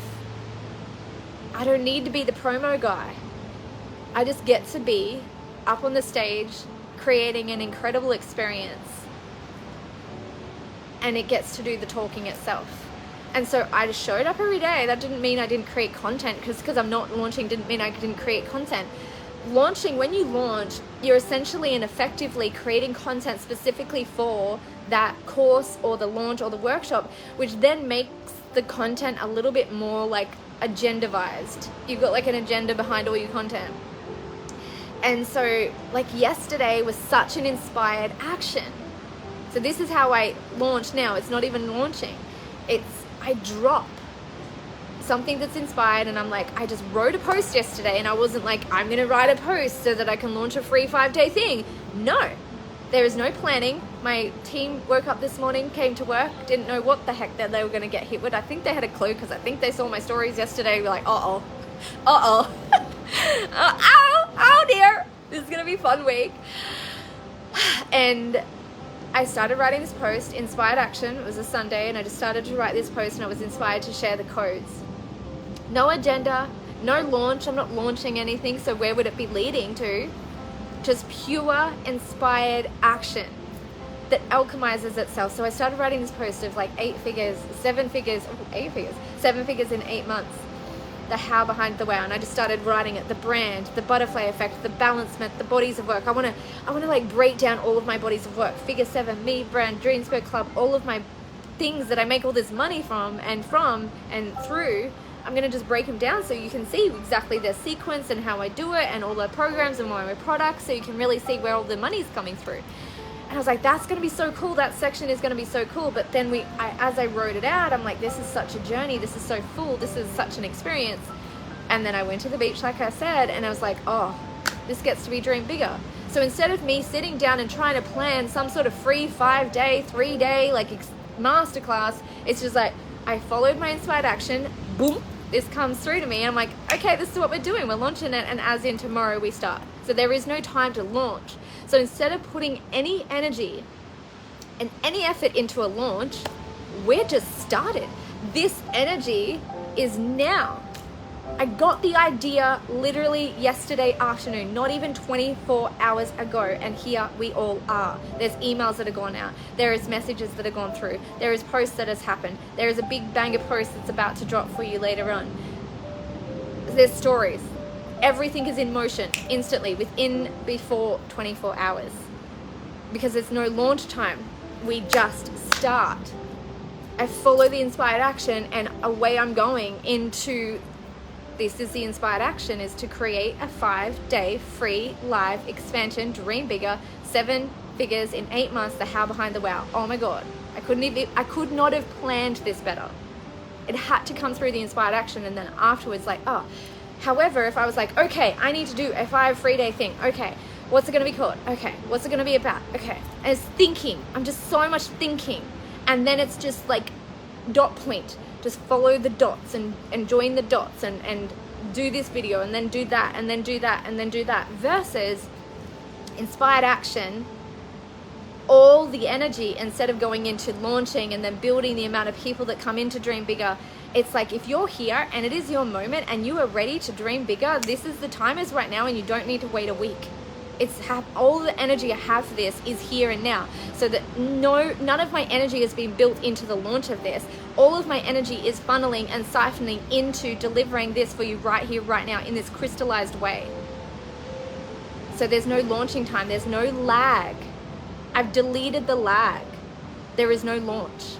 I don't need to be the promo guy. I just get to be up on the stage creating an incredible experience. And it gets to do the talking itself. And so I just showed up every day. That didn't mean I didn't create content, because I'm not launching didn't mean I didn't create content. Launching, when you launch, you're essentially and effectively creating content specifically for that course or the launch or the workshop, which then makes the content a little bit more like agendavized. You've got like an agenda behind all your content. And so like yesterday was such an inspired action. So this is how I launch now. It's not even launching. I drop something that's inspired, and I'm like, I just wrote a post yesterday, and I wasn't like, I'm going to write a post so that I can launch a free 5-day thing. No, there is no planning. My team woke up this morning, came to work, didn't know what the heck that they were going to get hit with. I think they had a clue, because I think they saw my stories yesterday. We're like, oh dear, this is going to be a fun week. And I started writing this post, Inspired Action. It was a Sunday, and I just started to write this post, and I was inspired to share the codes. No agenda, no launch. I'm not launching anything, so where would it be leading to? Just pure inspired action that alchemizes itself. So I started writing this post of like 7 figures in 8 months. The how behind the wow. And I just started writing it, the brand, the butterfly effect, the balancement, the bodies of work. I want to like break down all of my bodies of work. Figure 7, MeBrand, Dreamsburg Club, all of my things that I make all this money from and through. I'm going to just break them down so you can see exactly their sequence and how I do it, and all the programs and all my products, so you can really see where all the money's coming through. And I was like, that's going to be so cool. That section is going to be so cool. But then as I wrote it out, I'm like, this is such a journey. This is so full. This is such an experience. And then I went to the beach, like I said, and I was like, oh, this gets to be dream bigger. So instead of me sitting down and trying to plan some sort of free 5-day, 3-day, like masterclass, it's just like, I followed my inspired action, boom, this comes through to me, and I'm like, okay, this is what we're doing. We're launching it, and as in tomorrow we start. So there is no time to launch. So instead of putting any energy and any effort into a launch, we're just started. This energy is now. I got the idea literally yesterday afternoon, not even 24 hours ago, and here we all are. There's emails that have gone out. There is messages that have gone through. There is posts that has happened. There is a big banger post that's about to drop for you later on. There's stories. Everything is in motion instantly, before 24 hours. Because there's no launch time. We just start. I follow the inspired action, and away I'm going into. This is the inspired action, is to create a 5-day free live expansion, dream bigger, 7 figures in 8 months, the how behind the wow. Oh my God. I could not have planned this better. It had to come through the inspired action, and then afterwards like, oh. However, if I was like, okay, I need to do a 5 free day thing. Okay, what's it going to be called? Okay, what's it going to be about? Okay. And it's thinking. I'm just so much thinking. And then it's just like dot point. Just follow the dots and join the dots and do this video and then do that and then do that and then do that. Versus inspired action all the energy, instead of going into launching and then building the amount of people that come in to dream bigger, it's like, if you're here and it is your moment and you are ready to dream bigger, this is the time is right now, and you don't need to wait a week. All the energy I have for this is here and now, so that none of my energy has been built into the launch of this. All of my energy is funneling and siphoning into delivering this for you right here, right now, in this crystallized way. So there's no launching time, there's no lag. I've deleted the lag. There is no launch.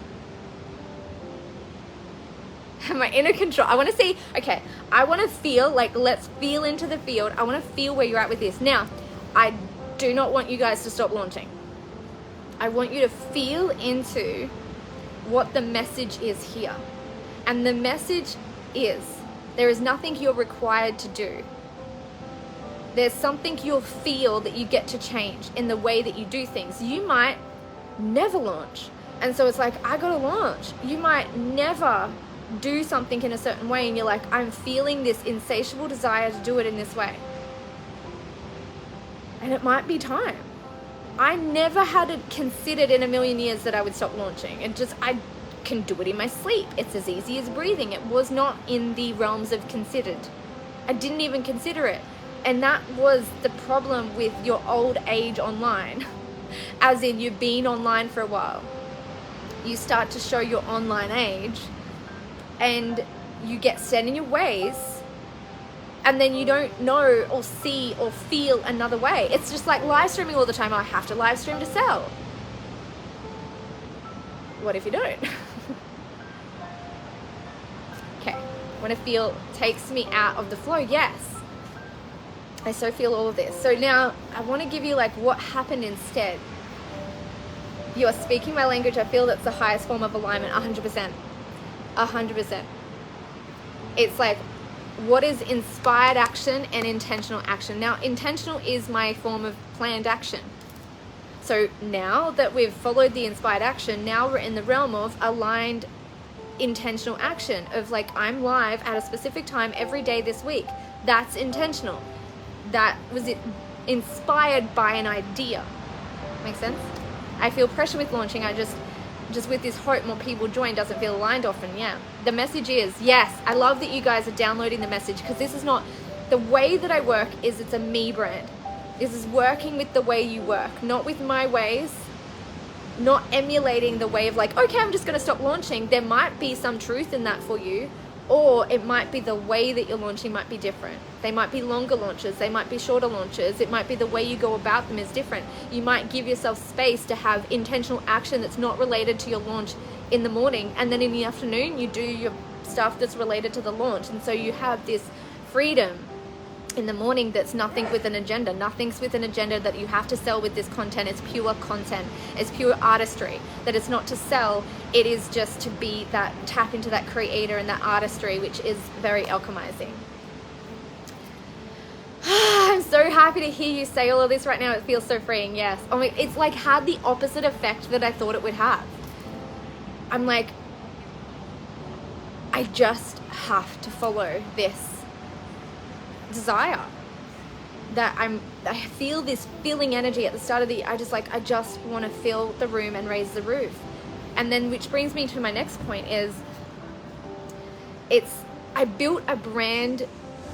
My inner control, I want to see, okay, I want to feel, like, let's feel into the field. I want to feel where you're at with this. Now, I do not want you guys to stop launching. I want you to feel into what the message is here. And the message is, there is nothing you're required to do. There's something you'll feel that you get to change in the way that you do things. You might never launch, and so it's like, I gotta launch. You might never do something in a certain way, and you're like, I'm feeling this insatiable desire to do it in this way. And it might be time. I never had it considered in a million years that I would stop launching. I can do it in my sleep. It's as easy as breathing. It was not in the realms of considered. I didn't even consider it. And that was the problem with your old age online. As in, you've been online for a while. You start to show your online age, and you get set in your ways, and then you don't know or see or feel another way. It's just like live streaming all the time. I have to live stream to sell. What if you don't? Okay, when I feel takes me out of the flow, yes. I so feel all of this. So now I want to give you like what happened instead. You are speaking my language. I feel that's the highest form of alignment, 100%. 100%. It's like, what is inspired action and intentional action? Now, intentional is my form of planned action. So now that we've followed the inspired action, now we're in the realm of aligned intentional action of like, I'm live at a specific time every day this week. That's intentional. That was it, inspired by an idea. Make sense? I feel pressure with launching. I just with this hope more people join doesn't feel aligned often. Yeah. The message is, yes, I love that you guys are downloading the message, because this is not, the way that I work is, it's a me brand. This is working with the way you work, not with my ways, not emulating the way of like, okay, I'm just going to stop launching. There might be some truth in that for you, or it might be the way that you're launching might be different. They might be longer launches, they might be shorter launches, it might be the way you go about them is different. You might give yourself space to have intentional action that's not related to your launch in the morning, and then in the afternoon you do your stuff that's related to the launch. And so you have this freedom in the morning that's nothing with an agenda. Nothing's with an agenda that you have to sell with this content. It's pure content. It's pure artistry. That it's not to sell. It is just to be that, tap into that creator and that artistry, which is very alchemizing. I'm so happy to hear you say all of this right now. It feels so freeing. Yes. I mean, it's like had the opposite effect that I thought it would have. I'm like, I just have to follow this desire. That I feel this filling energy at the start of I just want to fill the room and raise the roof. And then, which brings me to my next point is, I built a brand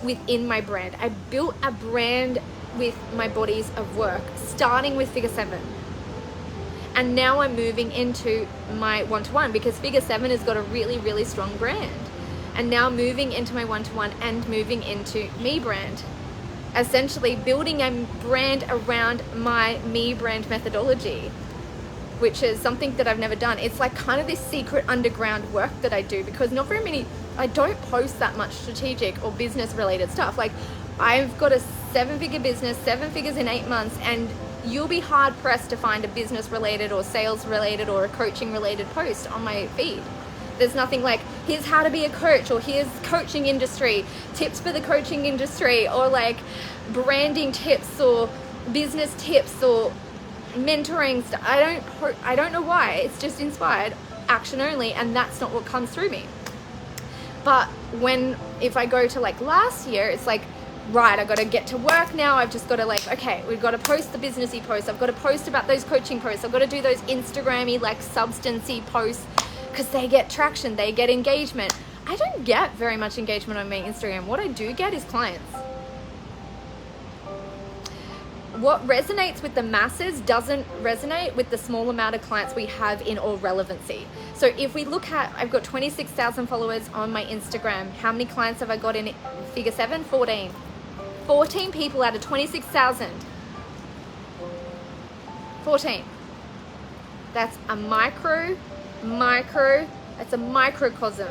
within my brand. I built a brand with my bodies of work, starting with Figure 7. And now I'm moving into my one-to-one, because Figure 7 has got a really, really strong brand. And now moving into my one-to-one and moving into MeBrand. Essentially building a brand around my MeBrand methodology, which is something that I've never done. It's like kind of this secret underground work that I do, because not very many, I don't post that much strategic or business related stuff. Like, I've got a 7-figure business, 7 figures in 8 months, and you'll be hard pressed to find a business related or sales related or a coaching related post on my feed. There's nothing like, here's how to be a coach, or here's coaching industry, tips for the coaching industry, or like branding tips or business tips or mentoring stuff. I don't know why. It's just inspired action only, and that's not what comes through me. But if I go to like last year, it's like right, I've got to get to work now. I've just got to like, okay, we've got to post the businessy posts. I've got to post about those coaching posts. I've got to do those Instagram-y, like substancey posts because they get traction, they get engagement. I don't get very much engagement on my Instagram. What I do get is clients. What resonates with the masses doesn't resonate with the small amount of clients we have in all relevancy. So if we look at, I've got 26,000 followers on my Instagram. How many clients have I got in figure 7? 14. 14 people out of 26,000. 14. That's a that's a microcosm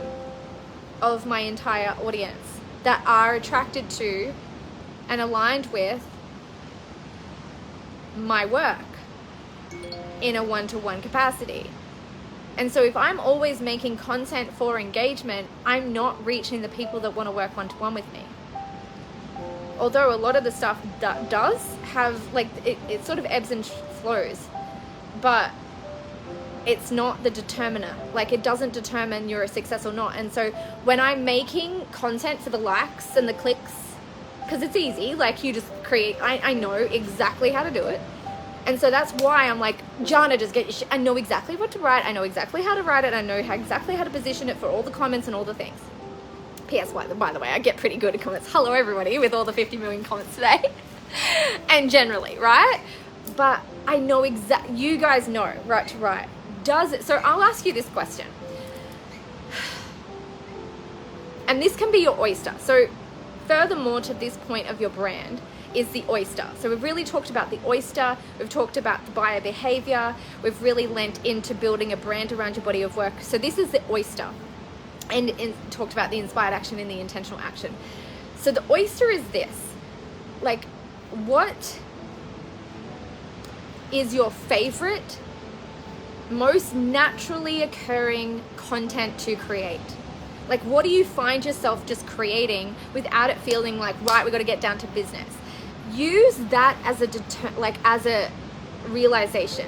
of my entire audience that are attracted to and aligned with my work in a one-to-one capacity. And so if I'm always making content for engagement, I'm not reaching the people that want to work one-to-one with me. Although a lot of the stuff does have, like, it sort of ebbs and flows, but it's not the determiner. Like, it doesn't determine you're a success or not. And so when I'm making content for the likes and the clicks, because it's easy, like you just create, I know exactly how to do it. And so that's why I'm like, Jana, just get your shit. I know exactly what to write. I know exactly how to write it. I know exactly how to position it for all the comments and all the things. P.S. By the way, I get pretty good at comments. Hello, everybody, with all the 50 million comments today. And generally, right? But I know you guys know right to write. Does it? So I'll ask you this question. And this can be your oyster. So furthermore to this point of your brand is the oyster. So we've really talked about the oyster. We've talked about the buyer behavior. We've really lent into building a brand around your body of work. So this is the oyster. And talked about the inspired action and the intentional action. So the oyster is this. Like, what is your favorite, most naturally occurring content to create? Like, what do you find yourself just creating without it feeling like, right, we got to get down to business? Use that as as a realization.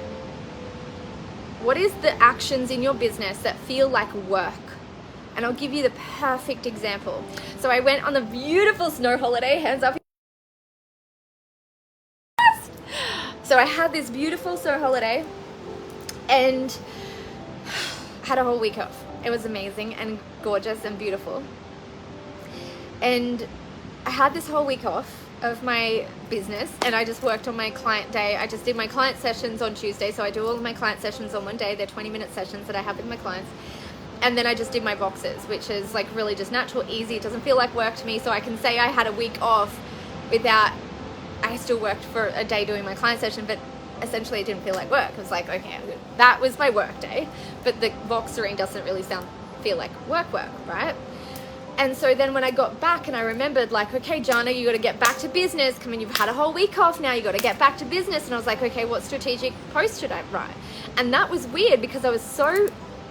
What is the actions in your business that feel like work? And I'll give you the perfect example. So I went on a beautiful snow holiday, hands up. So I had this beautiful snow holiday and had a whole week off. It was amazing and gorgeous and beautiful. And I had this whole week off of my business and I just worked on my client day. I just did my client sessions on Tuesday. So I do all of my client sessions on one day. They're 20-minute sessions that I have with my clients. And then I just did my boxes, which is like really just natural, easy. It doesn't feel like work to me. So I can say I had a week off without, I still worked for a day doing my client session, but essentially it didn't feel like work. It was like, okay, that was my work day, but the boxering doesn't really feel like work, right? And so then when I got back and I remembered like, okay, Jana, you got to get back to business. Come on, you've had a whole week off now. You got to get back to business. And I was like, okay, what strategic post should I write? And that was weird because I was so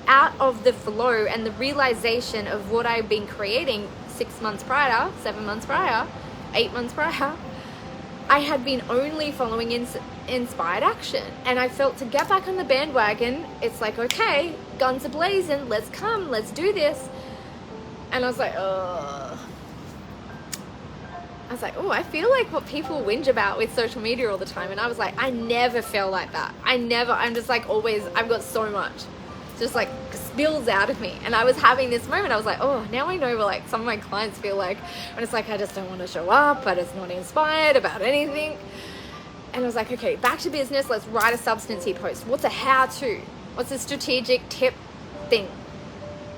out of the flow and the realization of what I've been creating 6 months prior, 7 months prior, 8 months prior. I had been only following inspired action, and I felt to get back on the bandwagon, it's like, okay, guns are blazing, let's do this. And I was like, oh, I feel like what people whinge about with social media all the time. And I was like, I never feel like that. I'm just like always, I've got so much just like spills out of me. And I was having this moment, I was like, oh, now I know what like some of my clients feel like when it's like, I just don't want to show up, but it's not inspired about anything. And I was like, okay, back to business. Let's write a substancy post. What's a how-to? What's a strategic tip thing?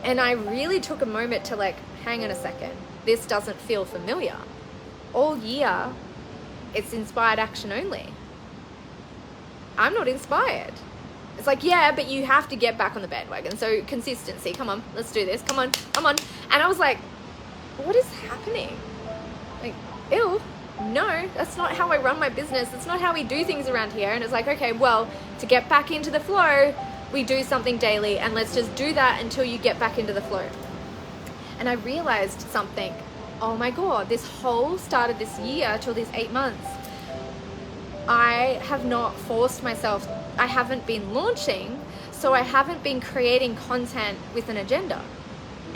And I really took a moment to like, hang on a second. This doesn't feel familiar. All year, it's inspired action only. I'm not inspired. It's like, yeah, but you have to get back on the bandwagon. So consistency, come on, let's do this. Come on. And I was like, what is happening? Like, ew, no, that's not how I run my business. That's not how we do things around here. And it's like, okay, well, to get back into the flow, we do something daily, and let's just do that until you get back into the flow. And I realized something. Oh my God, this whole start of this year till these 8 months, I have not forced myself. I haven't been launching, so I haven't been creating content with an agenda.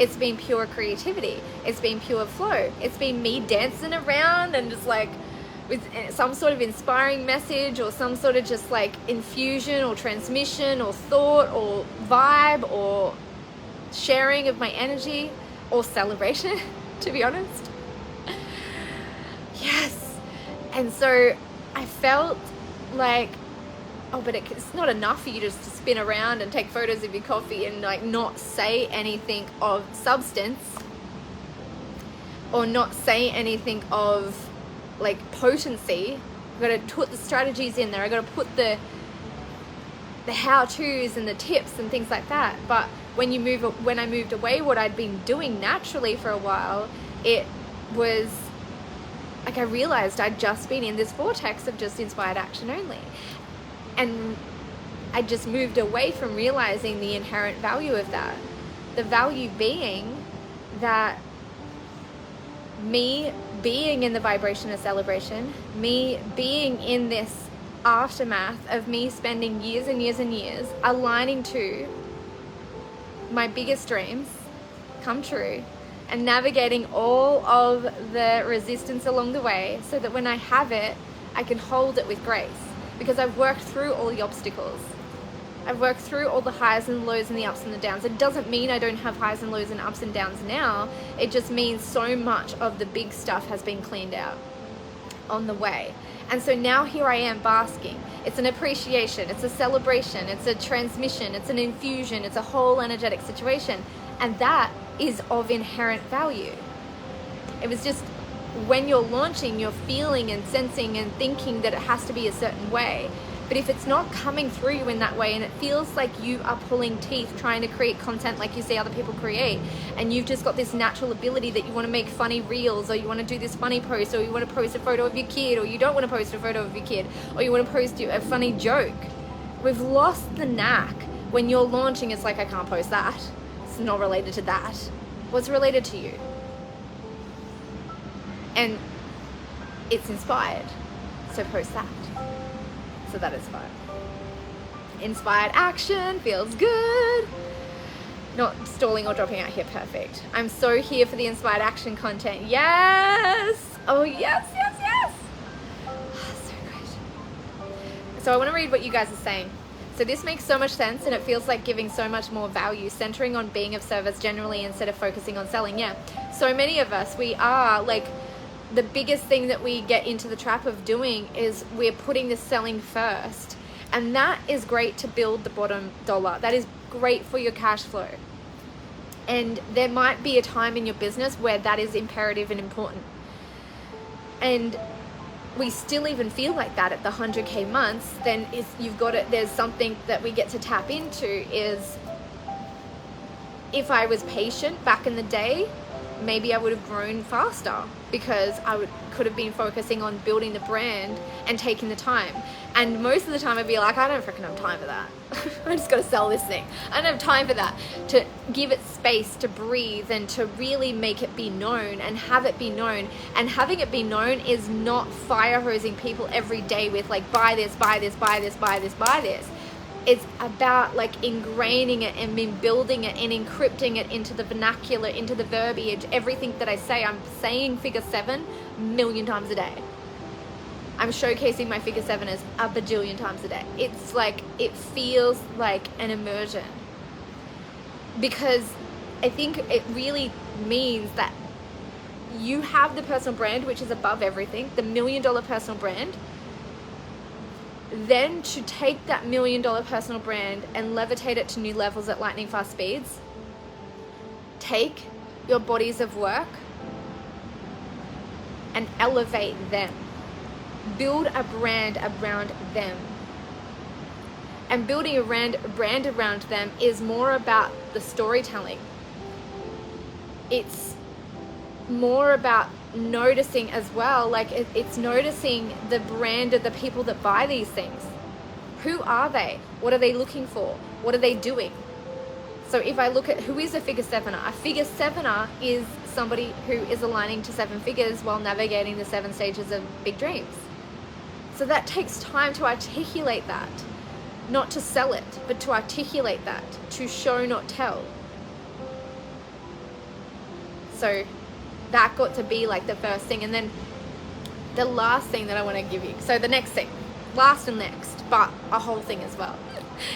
It's been pure creativity. It's been pure flow. It's been me dancing around and just like with some sort of inspiring message or some sort of just like infusion or transmission or thought or vibe or sharing of my energy or celebration, to be honest. Yes. And so I felt like, oh, but it's not enough for you just to spin around and take photos of your coffee and like not say anything of substance or not say anything of like potency. I've got to put the strategies in there. I've got to put the how-tos and the tips and things like that. But when I moved away, what I'd been doing naturally for a while, it was like I realized I'd just been in this vortex of just inspired action only. And I just moved away from realizing the inherent value of that. The value being that me being in the vibration of celebration, me being in this aftermath of me spending years and years and years aligning to my biggest dreams come true and navigating all of the resistance along the way so that when I have it, I can hold it with grace because I've worked through all the obstacles. I've worked through all the highs and lows and the ups and the downs. It doesn't mean I don't have highs and lows and ups and downs now. It just means so much of the big stuff has been cleaned out on the way. And so now here I am basking. It's an appreciation, it's a celebration, it's a transmission, it's an infusion, it's a whole energetic situation. And that is of inherent value. It was just when you're launching, you're feeling and sensing and thinking that it has to be a certain way. But if it's not coming through you in that way and it feels like you are pulling teeth trying to create content like you see other people create, and you've just got this natural ability that you want to make funny reels, or you want to do this funny post, or you want to post a photo of your kid, or you don't want to post a photo of your kid, or you want to post a funny joke. We've lost the knack. When you're launching, it's like, I can't post that. It's not related to that. What's related to you? And it's inspired. So post that. So that is fun. Inspired action feels good. Not stalling or dropping out here, perfect. I'm so here for the inspired action content. Yes! Oh, yes, yes, yes! So great. So I want to read what you guys are saying. So this makes so much sense and it feels like giving so much more value, centering on being of service generally instead of focusing on selling. Yeah. So many of us, we are like, the biggest thing that we get into the trap of doing is we're putting the selling first. And that is great to build the bottom dollar. That is great for your cash flow. And there might be a time in your business where that is imperative and important. And we still even feel like that at the 100K months, then you've got it. There's something that we get to tap into is, if I was patient back in the day, maybe I would have grown faster because could have been focusing on building the brand and taking the time. And most of the time I'd be like, I don't freaking have time for that. I just got to sell this thing. I don't have time for that. To give it space to breathe and to really make it be known and have it be known. And having it be known is not fire hosing people every day with like, buy this, buy this, buy this, buy this, buy this. It's about like ingraining it and building it and encrypting it into the vernacular, into the verbiage. Everything that I say, I'm saying figure 7 a million times a day. I'm showcasing my figure 7 as a bajillion times a day. It's like, it feels like an immersion. Because I think it really means that you have the personal brand, which is above everything, the $1 million personal brand. Then to take that $1 million personal brand and levitate it to new levels at lightning fast speeds, take your bodies of work and elevate them. Build a brand around them. And building a brand around them is more about the storytelling. It's more about noticing as well, like it's noticing the brand of the people that buy these things. Who are they? What are they looking for? What are they doing? So if I look at who is a figure 7er, a figure 7er is somebody who is aligning to 7 figures while navigating the 7 stages of big dreams. So that takes time to articulate that, not to sell it, but to articulate that, to show, not tell. so that got to be like the first thing. And then the last thing that I want to give you, so the next thing, last and next, but a whole thing as well.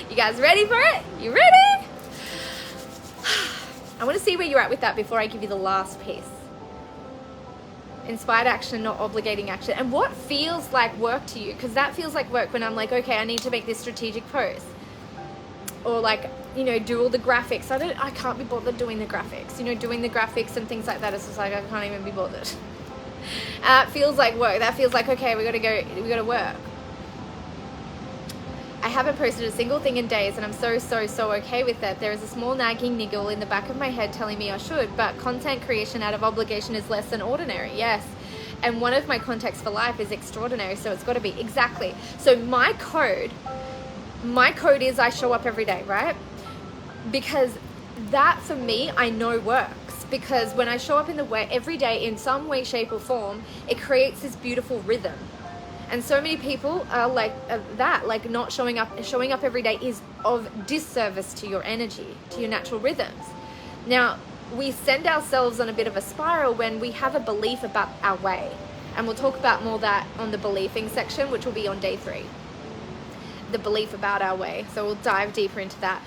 You guys ready for it? You ready? I want to see where you're at with that before I give you the last piece. Inspired action, not obligating action. And what feels like work to you? Because that feels like work when I'm like, okay, I need to make this strategic post, or like, you know, do all the graphics. I can't be bothered doing the graphics, you know, doing the graphics and things like that. It's just like, I can't even be bothered. It feels like work. That feels like, okay, we gotta work. I haven't posted a single thing in days, and I'm so okay with that. There is a small nagging niggle in the back of my head telling me I should, but content creation out of obligation is less than ordinary. Yes. And one of my contexts for life is extraordinary, so it's got to be. Exactly. So my code is I show up every day, right? Because that for me, I know works, because when I show up in the way every day in some way, shape or form, it creates this beautiful rhythm. And so many people are like that, like not showing up every day is of disservice to your energy, to your natural rhythms. Now, we send ourselves on a bit of a spiral when we have a belief about our way. And we'll talk about more that on the beliefing section, which will be on day 3. The belief about our way. So we'll dive deeper into that.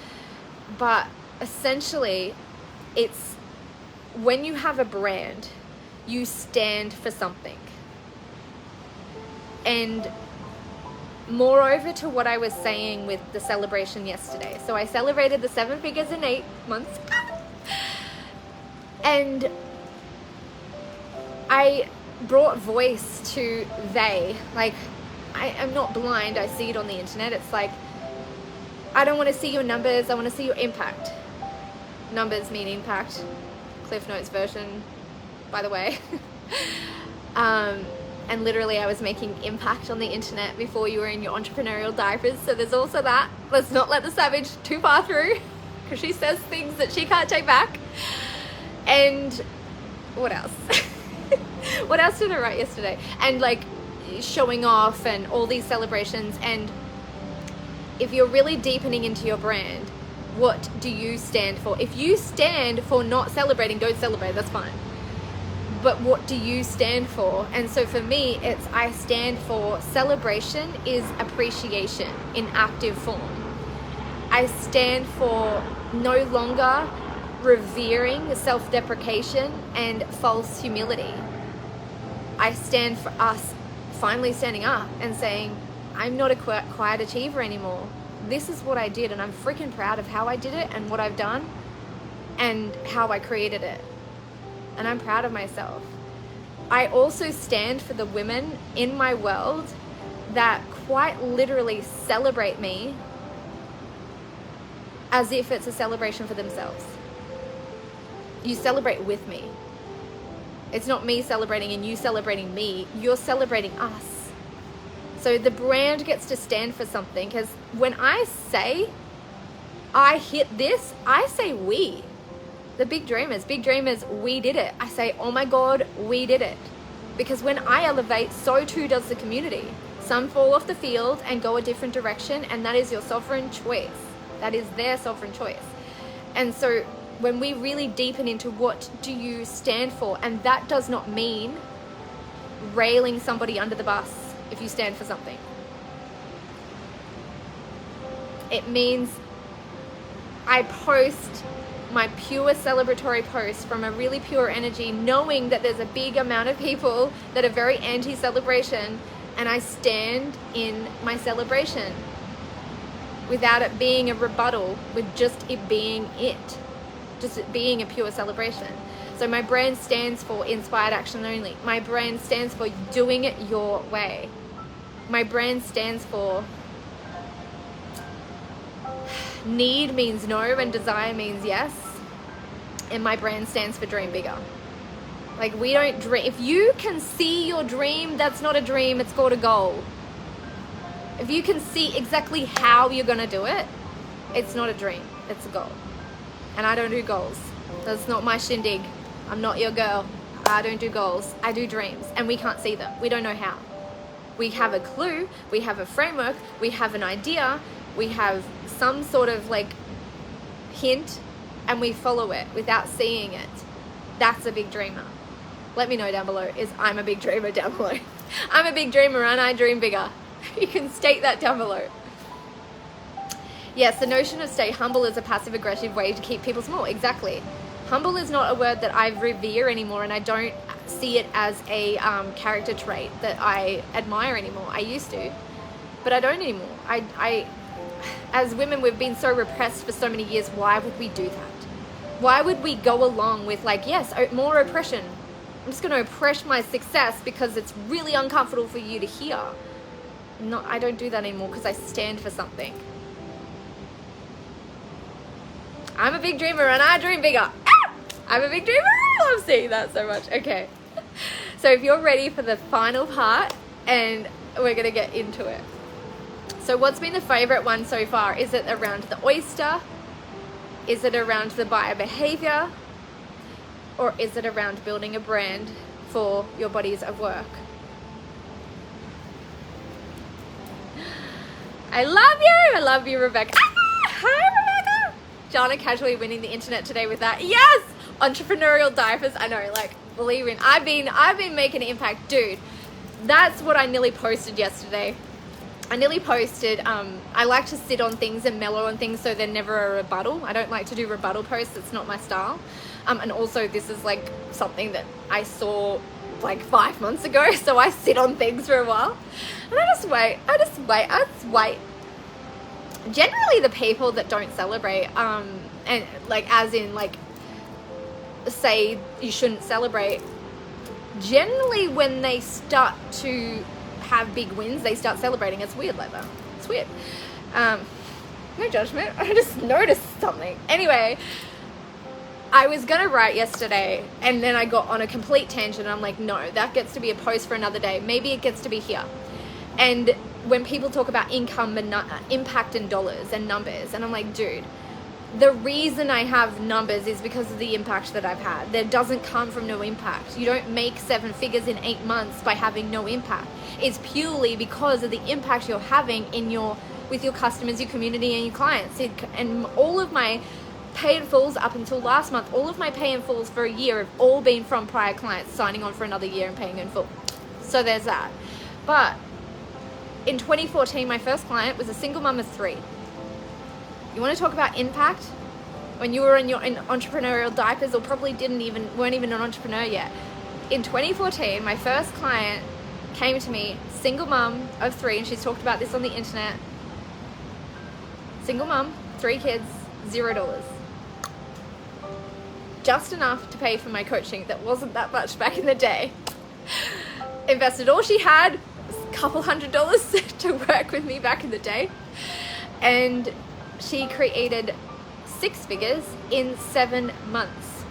But essentially, it's when you have a brand, you stand for something. And moreover to what I was saying with the celebration yesterday. So I celebrated the 7 figures in 8 months. And I brought voice to they. Like, I am not blind. I see it on the internet. It's like, I don't want to see your numbers. I want to see your impact. Numbers mean impact. Cliff Notes version, by the way. And literally I was making impact on the internet before you were in your entrepreneurial diapers. So there's also that. Let's not let the savage too far through, because she says things that she can't take back. And what else? What else did I write yesterday? And like showing off and all these celebrations. And if you're really deepening into your brand, what do you stand for? If you stand for not celebrating, don't celebrate, that's fine. But what do you stand for? And so for me, it's I stand for celebration is appreciation in active form. I stand for no longer revering self-deprecation and false humility. I stand for us finally standing up and saying, I'm not a quiet achiever anymore. This is what I did, and I'm freaking proud of how I did it and what I've done and how I created it. And I'm proud of myself. I also stand for the women in my world that quite literally celebrate me as if it's a celebration for themselves. You celebrate with me. It's not me celebrating and you celebrating me. You're celebrating us. So the brand gets to stand for something, because when I say I hit this, I say we. The big dreamers, we did it. I say, oh my God, we did it. Because when I elevate, so too does the community. Some fall off the field and go a different direction, and that is your sovereign choice. That is their sovereign choice. And so when we really deepen into what do you stand for, and that does not mean railing somebody under the bus if you stand for something. It means I post my pure celebratory post from a really pure energy, knowing that there's a big amount of people that are very anti-celebration, and I stand in my celebration without it being a rebuttal, with just it being just it being a pure celebration. So my brand stands for inspired action only. My brand stands for doing it your way. My brand stands for need means no and desire means yes. And my brand stands for dream bigger. Like, we don't dream. If you can see your dream, that's not a dream, it's called a goal. If you can see exactly how you're gonna do it, it's not a dream, it's a goal. And I don't do goals. That's not my shindig. I'm not your girl. I don't do goals. I do dreams, and we can't see them. We don't know how. We have a clue, we have a framework, we have an idea, we have some sort of like hint, and we follow it without seeing it. That's a big dreamer. Let me know down below. I'm a big dreamer down below. I'm a big dreamer and I dream bigger. You can state that down below. Yes, the notion of stay humble is a passive-aggressive way to keep people small. Exactly. Humble is not a word that I revere anymore, and I don't see it as a character trait that I admire anymore. I used to, but I don't anymore. As women, we've been so repressed for so many years. Why would we do that? Why would we go along with, like, yes, more oppression? I'm just going to oppress my success because it's really uncomfortable for you to hear. No, I don't do that anymore because I stand for something. I'm a big dreamer and I dream bigger. Ah! I'm a big dreamer. I love seeing that so much. Okay. So if you're ready for the final part, and we're going to get into it. So what's been the favorite one so far? Is it around the Oyster? Is it around the buyer behavior? Or is it around building a brand for your bodies of work? I love you, Rebecca. Ah, hi, Rebecca. Jana casually winning the internet today with that. Yes, entrepreneurial diapers. I know, like, believe in. I've been making an impact, dude. That's what I nearly posted yesterday. I nearly posted. I like to sit on things and mellow on things, so they're never a rebuttal. I don't like to do rebuttal posts. It's not my style. And also, this is like something that I saw like 5 months ago, so I sit on things for a while and I just wait. Generally the people that don't celebrate and like, as in, like, say you shouldn't celebrate, generally when they start to have big wins, they start celebrating. It's weird like that. It's weird. No judgment. I just noticed something. Anyway, I was going to write yesterday and then I got on a complete tangent and I'm like, no, that gets to be a post for another day. Maybe it gets to be here. And when people talk about income and impact and dollars and numbers, and I'm like, dude, the reason I have numbers is because of the impact that I've had. That doesn't come from no impact. You don't make 7 figures in 8 months by having no impact. It's purely because of the impact you're having with your customers, your community, and your clients. And all of my pay in fulls up until last month, all of my pay in fulls for a year have all been from prior clients signing on for another year and paying in full. So there's that. But in 2014, my first client was a single mum of 3. You want to talk about impact? When you were in entrepreneurial diapers, or probably weren't even an entrepreneur yet. In 2014, my first client came to me, single mum of 3, and she's talked about this on the internet. Single mum, 3 kids, $0. Just enough to pay for my coaching. That wasn't that much back in the day. Invested all she had, a couple $100 to work with me back in the day. And she created 6 figures in 7 months.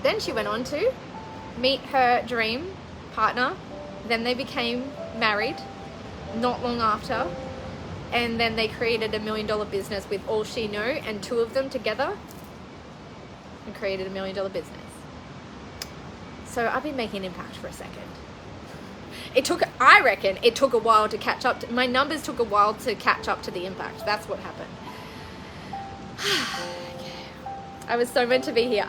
Then she went on to meet her dream partner. Then they became married not long after. And then they created $1 million business with all she knew, and 2 of them together, and created $1 million business. So I've been making impact for a second. I reckon it took a while to catch up. My numbers took a while to catch up to the impact. That's what happened. Okay. I was so meant to be here.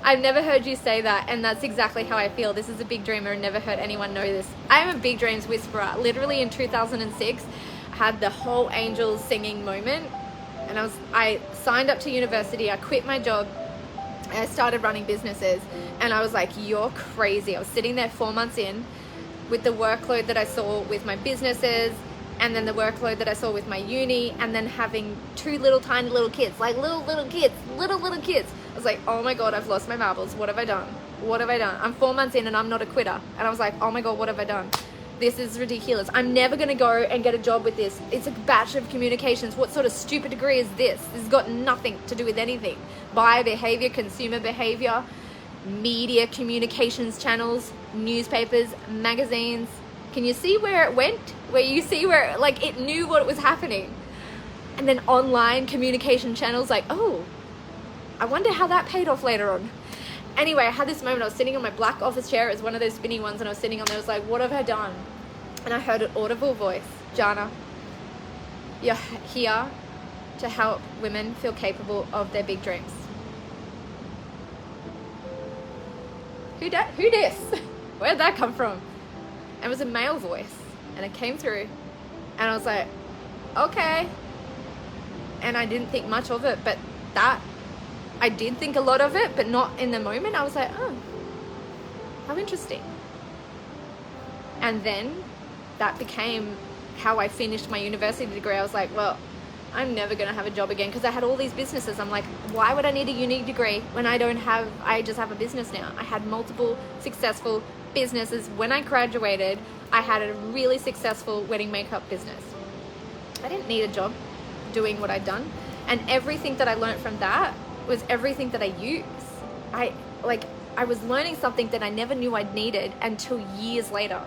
I've never heard you say that, and that's exactly how I feel. This is a big dreamer and never heard anyone know this. I'm a big dreams whisperer. Literally in 2006, I had the whole angels singing moment, and I signed up to university. I quit my job. And I started running businesses, and I was like, you're crazy. I was sitting there 4 months in with the workload that I saw with my businesses, and then the workload that I saw with my uni, and then having 2 tiny little kids, like little kids. I was like, oh my God, I've lost my marbles. What have I done? I'm 4 months in and I'm not a quitter. And I was like, oh my God, what have I done? This is ridiculous. I'm never going to go and get a job with this. It's a Bachelor of Communications. What sort of stupid degree is this? This has got nothing to do with anything. Buyer behavior, consumer behavior, media communications channels, newspapers, magazines. Can you see where it went? Where you see where, like, it knew what was happening. And then online communication channels, like, oh, I wonder how that paid off later on. Anyway, I had this moment. I was sitting on my black office chair. It was one of those spinny ones, and I was sitting on there. I was like, what have I done? And I heard an audible voice. Jana, you're here to help women feel capable of their big dreams. who dis? Where'd that come from? And it was a male voice, and it came through, and I was like, okay. And I didn't think much of it, but I did think a lot of it, but not in the moment. I was like, oh, how interesting. And then that became how I finished my university degree. I was like, well, I'm never going to have a job again, because I had all these businesses. I'm like, why would I need a uni degree when I just have a business now? I had multiple successful businesses. When I graduated, I had a really successful wedding makeup business. I didn't need a job doing what I'd done. And everything that I learned from that was everything that I use. I was learning something that I never knew I'd needed until years later.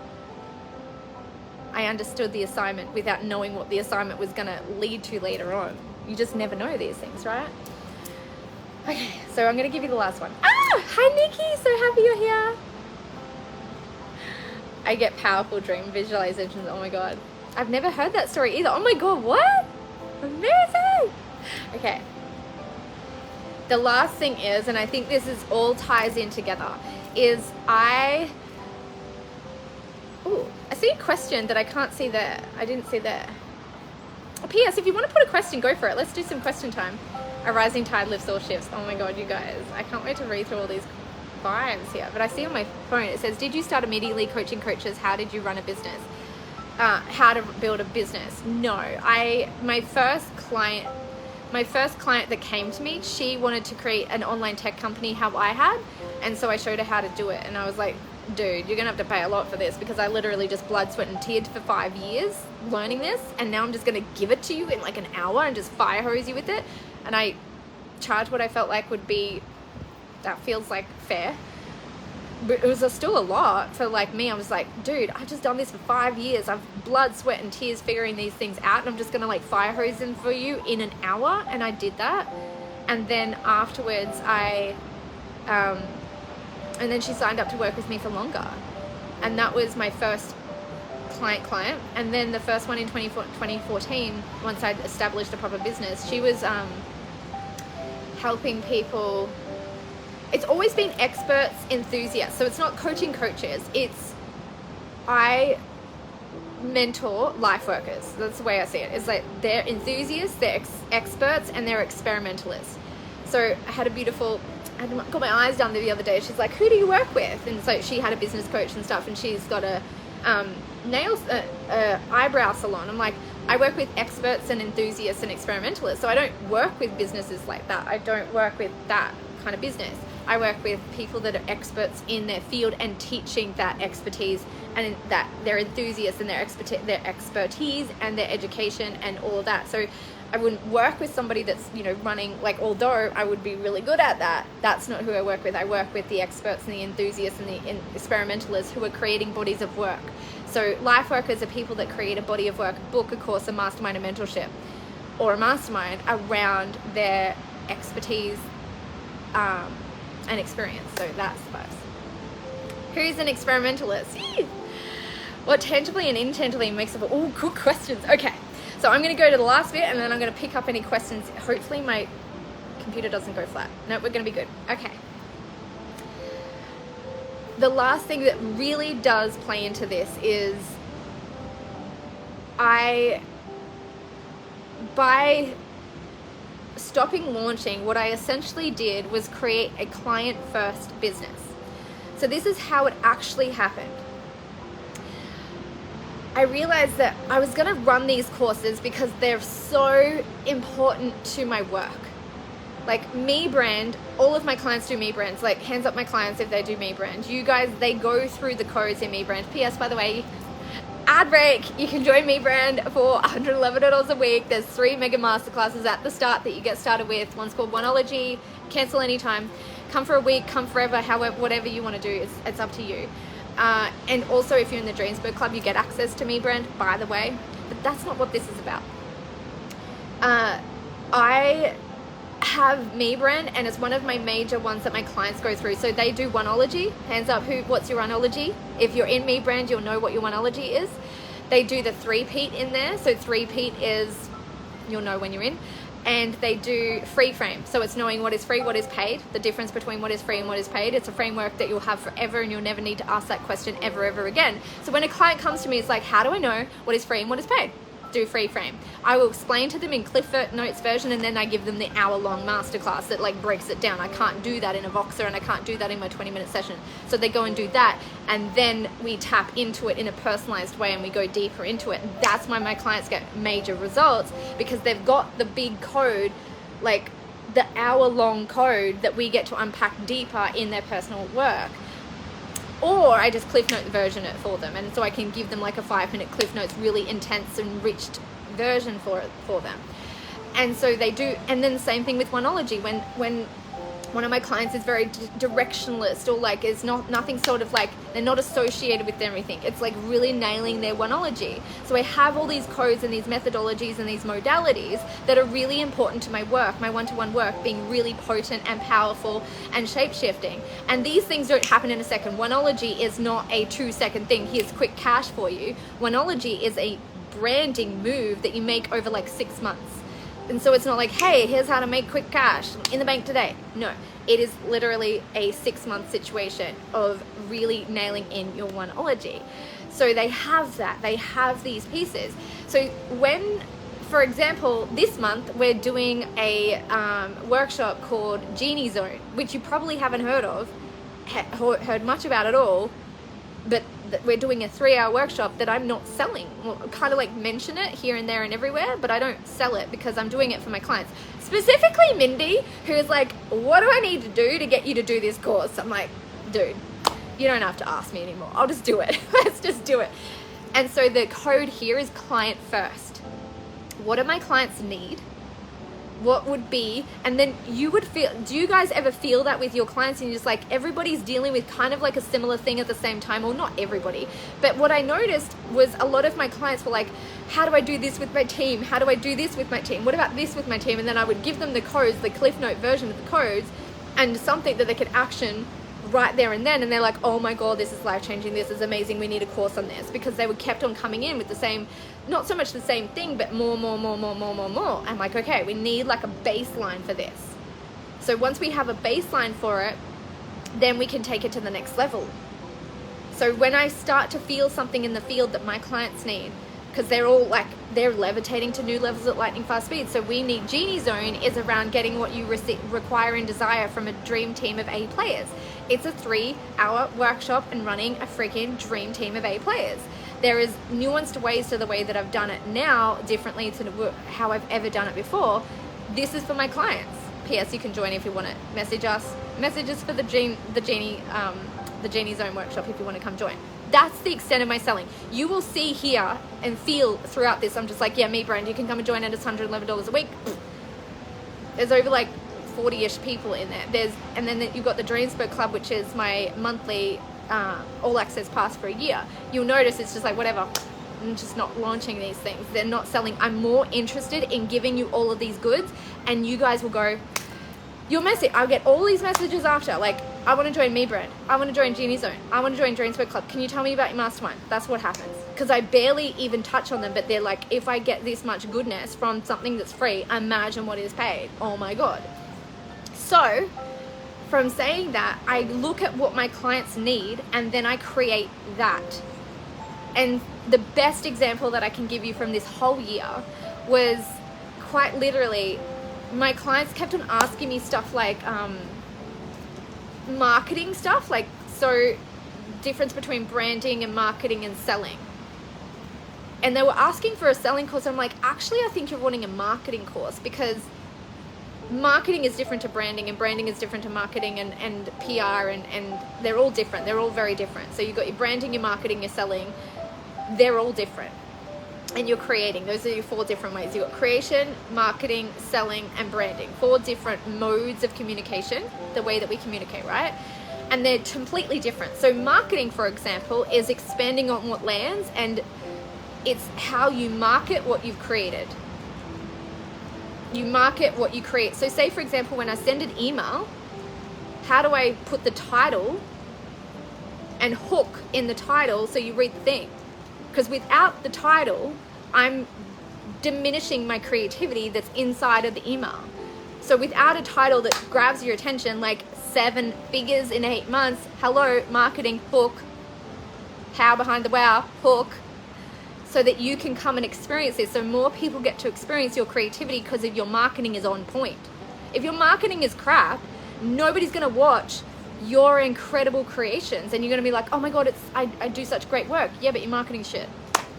I understood the assignment without knowing what the assignment was going to lead to later on. You just never know these things, right? Okay, so I'm going to give you the last one. Hi Nikki, so happy you're here. I get powerful dream visualizations. Oh my God. I've never heard that story either. Oh my God, what? Amazing. Okay. The last thing is, and I think this is all ties in together, is I see a question that I can't see there. I didn't see there. Oh, P.S. if you want to put a question, go for it. Let's do some question time. A rising tide lifts all ships. Oh my God, you guys. I can't wait to read through all these vibes here. But I see on my phone, it says, did you start immediately coaching coaches? How did you run a business? How to build a business? No. My first client that came to me, she wanted to create an online tech company how I had. And so I showed her how to do it. And I was like, dude, you're gonna have to pay a lot for this, because I literally just blood, sweat and teared for 5 years learning this, and now I'm just gonna give it to you in like an hour and just fire hose you with it. And I charged what I felt like would be, that feels like fair, but it was still a lot for like me. I was like, dude, I've just done this for 5 years. I've blood, sweat and tears figuring these things out, and I'm just gonna like fire hose them for you in an hour. And I did that. And then afterwards and then she signed up to work with me for longer. And that was my first client. And then the first one in 2014, once I'd established a proper business, she was helping people. It's always been experts, enthusiasts. So it's not coaching coaches. I mentor life workers. That's the way I see it. It's like they're enthusiasts, they're experts, and they're experimentalists. So I had I got my eyes done the other day. She's like, who do you work with? And so she had a business coach and stuff, and she's got a eyebrow salon. I'm like, I work with experts and enthusiasts and experimentalists. So I don't work with businesses like that. I don't work with that kind of business. I work with people that are experts in their field and teaching that expertise, and that they're enthusiasts and their expertise and their education and all of that. So I wouldn't work with somebody that's, running, like, although I would be really good at that, that's not who I work with. I work with the experts and the enthusiasts and the experimentalists who are creating bodies of work. So life workers are people that create a body of work, book, a course, a mastermind, a mentorship, or a mastermind around their expertise and experience. So that's the first. Who's an experimentalist? What tangibly and intangibly makes up all good questions. Okay. So I'm going to go to the last bit, and then I'm going to pick up any questions. Hopefully my computer doesn't go flat. No, we're going to be good. Okay. The last thing that really does play into this is by stopping launching, what I essentially did was create a client-first business. So this is how it actually happened. I realized that I was going to run these courses because they're so important to my work. Like MeBrand, all of my clients do MeBrands. Like, hands up my clients if they do MeBrand. You guys, they go through the codes in MeBrand. P.S. by the way, ad break, you can join MeBrand for $111 a week. There's 3 mega masterclasses at the start that you get started with. One's called Oneology. Cancel anytime. Come for a week, come forever, however, whatever you want to do. It's up to you. And also, if you're in the Dreamsburg Club, you get access to MeBrand, by the way. But that's not what this is about. I have MeBrand, and it's one of my major ones that my clients go through. So they do Oneology. Hands up, what's your Oneology? If you're in MeBrand, you'll know what your Oneology is. They do the 3-peat in there. So 3-peat is, you'll know when you're in. and they do free frame. So it's knowing what is free, what is paid, the difference between what is free and what is paid. It's a framework that you'll have forever, and you'll never need to ask that question ever again. So when a client comes to me, it's like, how do I know what is free and what is paid? Do free frame. I will explain to them in Cliff Notes version, and then I give them the hour-long masterclass that like breaks it down. I can't do that in a Voxer, and I can't do that in my 20-minute session. So they go and do that, and then we tap into it in a personalized way, and we go deeper into it. And that's why my clients get major results, because they've got the big code, like the hour-long code that we get to unpack deeper in their personal work. Or I just Cliff Note version it for them, and so I can give them like a 5-minute Cliff Notes, really intense, enriched version for them. And so they do. And then the same thing with oneology. When one of my clients is very directionalist, or like is nothing sort of like, they're not associated with everything, it's like really nailing their oneology. So I have all these codes and these methodologies and these modalities that are really important to my work, my one-to-one work being really potent and powerful and shape-shifting. And these things don't happen in a second. Oneology is not a 2-second thing, here's quick cash for you. Oneology is a branding move that you make over like 6 months. And so it's not like, hey, here's how to make quick cash in the bank today. No, it is literally a 6-month situation of really nailing in your oneology. So they have that, they have these pieces. So when, for example, this month we're doing a workshop called Genie Zone, which you probably haven't heard of, heard much about at all, but we're doing a 3-hour workshop that I'm not selling. Well, kind of like mention it here and there and everywhere, but I don't sell it because I'm doing it for my clients. Specifically Mindy, who's like, what do I need to do to get you to do this course? I'm like, dude, you don't have to ask me anymore. I'll just do it. Let's just do it. And so the code here is client first. What do my clients need? What would be, and then you would feel, do you guys ever feel that with your clients, and you're just like, everybody's dealing with kind of like a similar thing at the same time? Well, not everybody, but what I noticed was a lot of my clients were like, how do I do this with my team? How do I do this with my team? What about this with my team? And then I would give them the codes, the Cliff Note version of the codes, and something that they could action right there and then, and they're like, oh my god, this is life-changing, this is amazing, we need a course on this, because they were kept on coming in with the same, not so much the same thing, but more. I'm like, okay, we need like a baseline for this. So once we have a baseline for it, then we can take it to the next level. So when I start to feel something in the field that my clients need, because they're all like, they're levitating to new levels at lightning fast speed. So we need Genie Zone is around getting what you require and desire from a dream team of A players. It's a 3-hour workshop and running a freaking dream team of A players. There is nuanced ways to the way that I've done it now, differently to how I've ever done it before. This is for my clients. P.S. You can join if you want to message us. Messages for the Genie Zone workshop if you want to come join. That's the extent of my selling. You will see here and feel throughout this, I'm just like, yeah, MeBrand, you can come and join, and it's $111 a week. There's over like 40-ish people in there. And then you've got the Dreamsburg Club, which is my monthly all access pass for a year. You'll notice it's just like, whatever, I'm just not launching these things. They're not selling. I'm more interested in giving you all of these goods, and you guys will go, you'll message, I'll get all these messages after, like, I want to join MeBrand, I want to join Genie Zone, I want to join Dreamsburg Club, can you tell me about your mastermind? That's what happens, because I barely even touch on them, but they're like, if I get this much goodness from something that's free, imagine what is paid. Oh my god. So from saying that, I look at what my clients need, and then I create that. And the best example that I can give you from this whole year was quite literally, my clients kept on asking me stuff like marketing stuff, like, so difference between branding and marketing and selling. And they were asking for a selling course. I'm like, actually, I think you're wanting a marketing course, because marketing is different to branding, and branding is different to marketing and PR, and they're all different. They're all very different. So you've got your branding, your marketing, your selling. They're all different. And you're creating. Those are your 4 different ways. You've got creation, marketing, selling, and branding. 4 different modes of communication, the way that we communicate, right? And they're completely different. So marketing, for example, is expanding on what lands, and it's how you market what you've created. You market what you create. So say, for example, when I send an email, how do I put the title and hook in the title so you read the thing? Because without the title, I'm diminishing my creativity that's inside of the email. So without a title that grabs your attention, like 7 figures in 8 months, hello, marketing, hook, how behind the wow, hook, so that you can come and experience this. So more people get to experience your creativity because if your marketing is on point. If your marketing is crap, nobody's going to watch your incredible creations, and you're going to be like, oh my God, I do such great work. Yeah, but your marketing shit.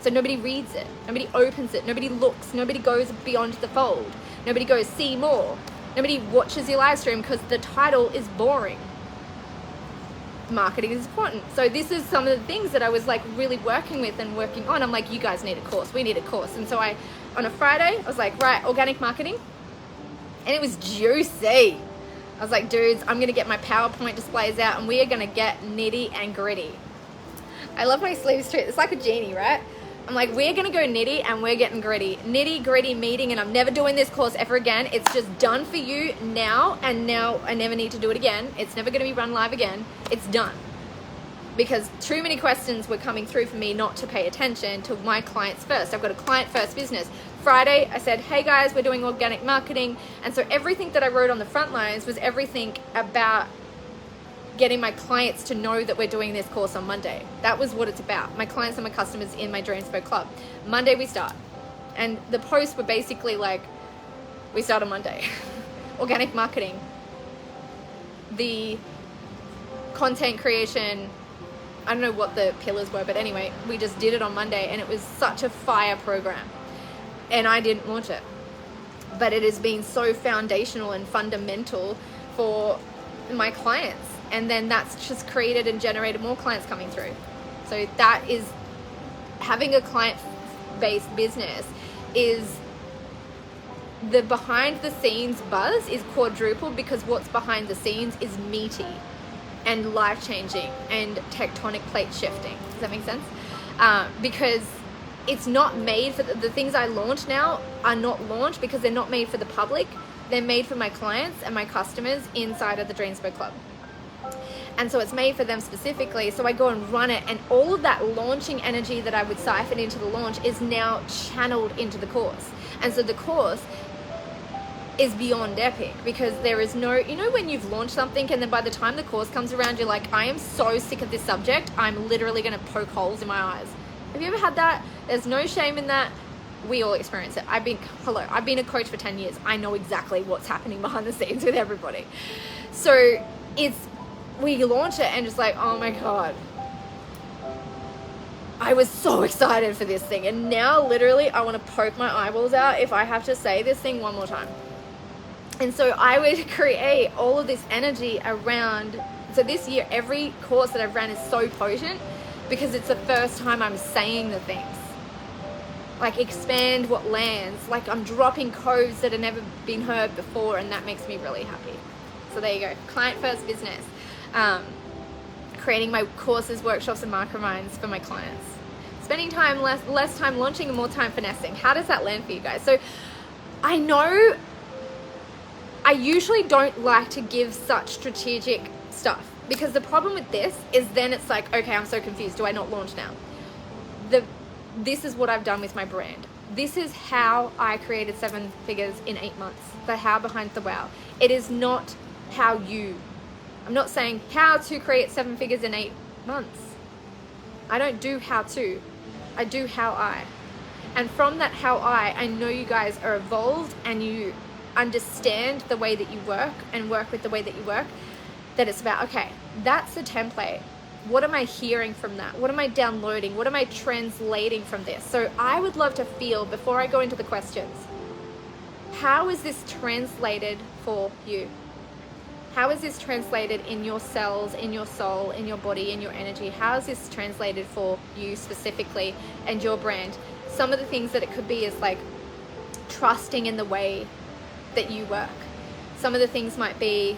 So nobody reads it, nobody opens it, nobody looks, nobody goes beyond the fold, nobody goes see more, nobody watches your live stream because the title is boring. Marketing is important. So this is some of the things that I was like really working with and working on. I'm like, you guys need a course, we need a course. And so on a Friday, I was like, right, organic marketing. And it was juicy. I was like, dudes, I'm gonna get my PowerPoint displays out and we are gonna get nitty and gritty. I love my sleeves too. It's like a genie, right? I'm like, we're gonna go nitty and we're getting gritty. Nitty gritty meeting, and I'm never doing this course ever again. It's just done for you now, and now I never need to do it again. It's never gonna be run live again. It's done. Because too many questions were coming through for me not to pay attention to my clients first. I've got a client first business. Friday, I said, hey guys, we're doing organic marketing. And so everything that I wrote on the front lines was everything about getting my clients to know that we're doing this course on Monday. That was what it's about. My clients and my customers in my Dreamsburg Club. Monday we start. And the posts were basically like, we start on Monday. Organic marketing. The content creation, I don't know what the pillars were, but anyway, we just did it on Monday and it was such a fire program. And I didn't launch it. But it has been so foundational and fundamental for my clients. And then that's just created and generated more clients coming through. So that is, having a client-based business is, the behind the scenes buzz is quadrupled because what's behind the scenes is meaty and life-changing and tectonic plate shifting. Does that make sense? Because it's not made for the things I launch now are not launched because they're not made for the public. They're made for my clients and my customers inside of the Dreamsburg Club. And so it's made for them specifically. So I go and run it, and all of that launching energy that I would siphon into the launch is now channeled into the course. And so the course is beyond epic because there is no, you know, when you've launched something and then by the time the course comes around, you're like, I am so sick of this subject. I'm literally going to poke holes in my eyes. Have you ever had that? There's no shame in that. We all experience it. I've been a coach for 10 years. I know exactly what's happening behind the scenes with everybody. So we launch it and just like, oh my God, I was so excited for this thing. And now literally I want to poke my eyeballs out if I have to say this thing one more time. And so I would create all of this energy around. So this year, every course that I've ran is so potent because it's the first time I'm saying the things. Like expand what lands. Like I'm dropping codes that have never been heard before, and that makes me really happy. So there you go. Client first business. Creating my courses, workshops, and masterminds for my clients. Spending time less time launching and more time finessing. How does that land for you guys? So I know I usually don't like to give such strategic stuff because the problem with this is then it's like, okay, I'm so confused. Do I not launch now? This is what I've done with my brand. This is how I created 7 figures in 8 months. The how behind the wow. It is not how you. I'm not saying how to create 7 figures in 8 months. I don't do how to. I do how I. And from that how I know you guys are evolved and you understand the way that you work and work with the way that you work, that it's about, okay, that's the template. What am I hearing from that? What am I downloading? What am I translating from this? So I would love to feel, before I go into the questions, how is this translated for you? How is this translated in your cells, in your soul, in your body, in your energy? How is this translated for you specifically and your brand? Some of the things that it could be is like trusting in the way that you work. Some of the things might be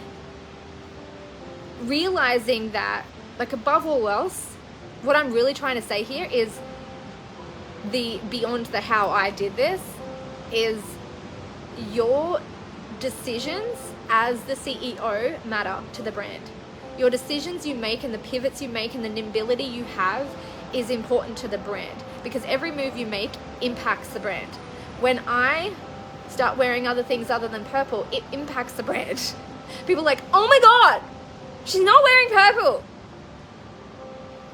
realizing that, like above all else, what I'm really trying to say here is beyond the how I did this is your decisions as the CEO matter to the brand. Your decisions you make and the pivots you make and the nimbility you have is important to the brand because every move you make impacts the brand. When I start wearing other things other than purple, it impacts the brand. People are like, oh my God, she's not wearing purple.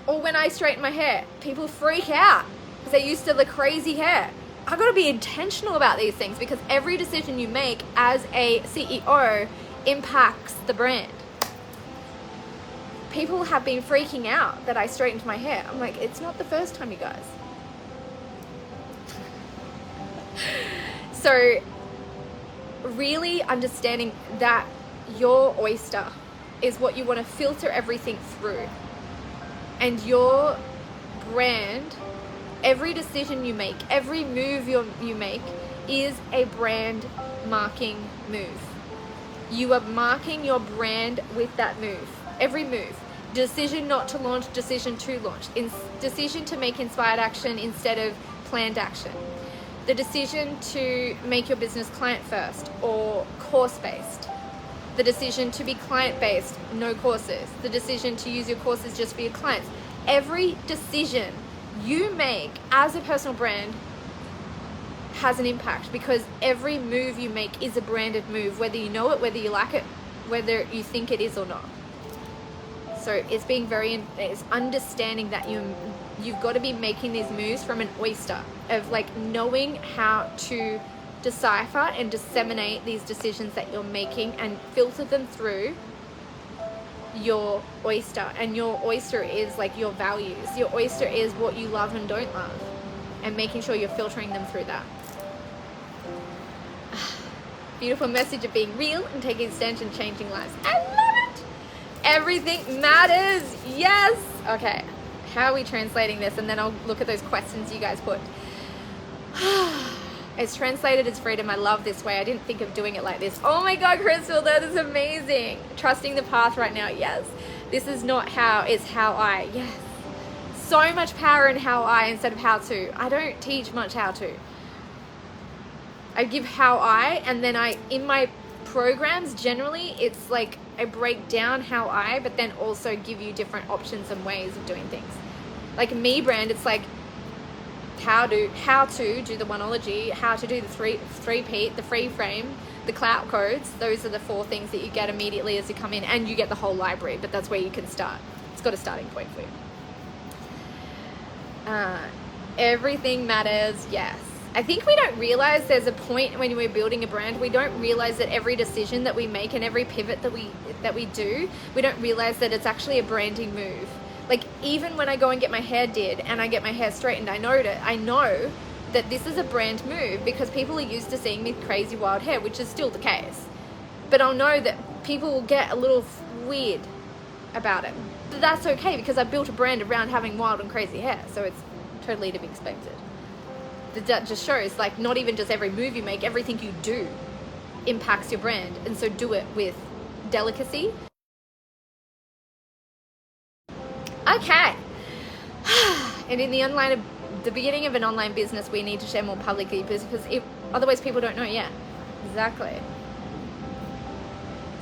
Or when I straighten my hair, people freak out because they're used to the crazy hair. I've got to be intentional about these things because every decision you make as a CEO impacts the brand. People have been freaking out that I straightened my hair. I'm like, it's not the first time, you guys. So really understanding that your oyster is what you want to filter everything through. And your brand, every decision you make, every move you make is a brand marking move. You are marking your brand with that move. Every move. Decision not to launch, decision to launch. Decision to make inspired action instead of planned action. The decision to make your business client first or course based. The decision to be client based, no courses. The decision to use your courses just for your clients. Every decision you make as a personal brand has an impact because every move you make is a branded move, whether you know it, whether you like it, whether you think it is or not. So it's understanding that you've got to be making these moves from an oyster of like knowing how to decipher and disseminate these decisions that you're making and filter them through your oyster. And your oyster is like your values. Your oyster is what you love and don't love, and making sure you're filtering them through that. Beautiful message of being real and taking a stand and changing lives. I love it. Everything matters. Yes. Okay. How are we translating this? And then I'll look at those questions you guys put. It's translated as freedom. I love this way. I didn't think of doing it like this. Oh my God, Crystal, that is amazing. Trusting the path right now. Yes. This is not how, it's how I. Yes. So much power in how I instead of how to. I don't teach much how to. I give how I, and then in my programs, generally, it's like I break down how I, but then also give you different options and ways of doing things. Like MeBrand, it's like how to do the oneology, how to do the three-peat, the free frame, the clout codes. Those are the 4 things that you get immediately as you come in, and you get the whole library, but that's where you can start. It's got a starting point for you. Everything matters, yes. I think we don't realize there's a point when we're building a brand, we don't realize that every decision that we make and every pivot that we do, we don't realize that it's actually a branding move. Like even when I go and get my hair did and I get my hair straightened, I know that this is a brand move because people are used to seeing me with crazy wild hair, which is still the case. But I'll know that people will get a little weird about it. But that's okay because I built a brand around having wild and crazy hair, so it's totally to be expected. That just shows like not even just every move you make, everything you do impacts your brand, and so do it with delicacy. Okay. And in the beginning of an online business, we need to share more publicly because otherwise people don't know. Yeah, exactly.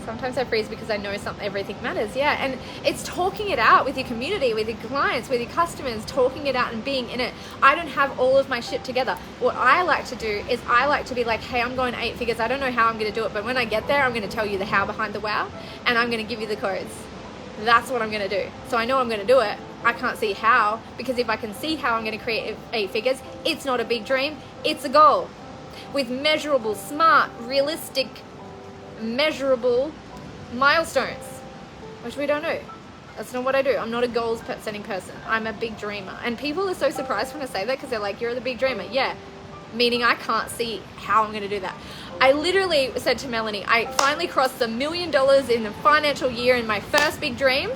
Sometimes I freeze because I know everything matters. Yeah, and it's talking it out with your community, with your clients, with your customers, talking it out and being in it. I don't have all of my shit together. What I like to do is I like to be like, hey, I'm going 8 figures. I don't know how I'm going to do it, but when I get there, I'm going to tell you the how behind the wow, and I'm going to give you the codes. That's what I'm going to do. So I know I'm going to do it. I can't see how, because if I can see how I'm going to create 8 figures, it's not a big dream. It's a goal with measurable, smart, realistic, measurable milestones, which we don't know. That's not what I do. I'm not a goals setting person. I'm a big dreamer. And people are so surprised when I say that because they're like, you're the big dreamer. Yeah, meaning I can't see how I'm going to do that. I literally said to Melanie, I finally crossed $1 million in a financial year, and my first big dream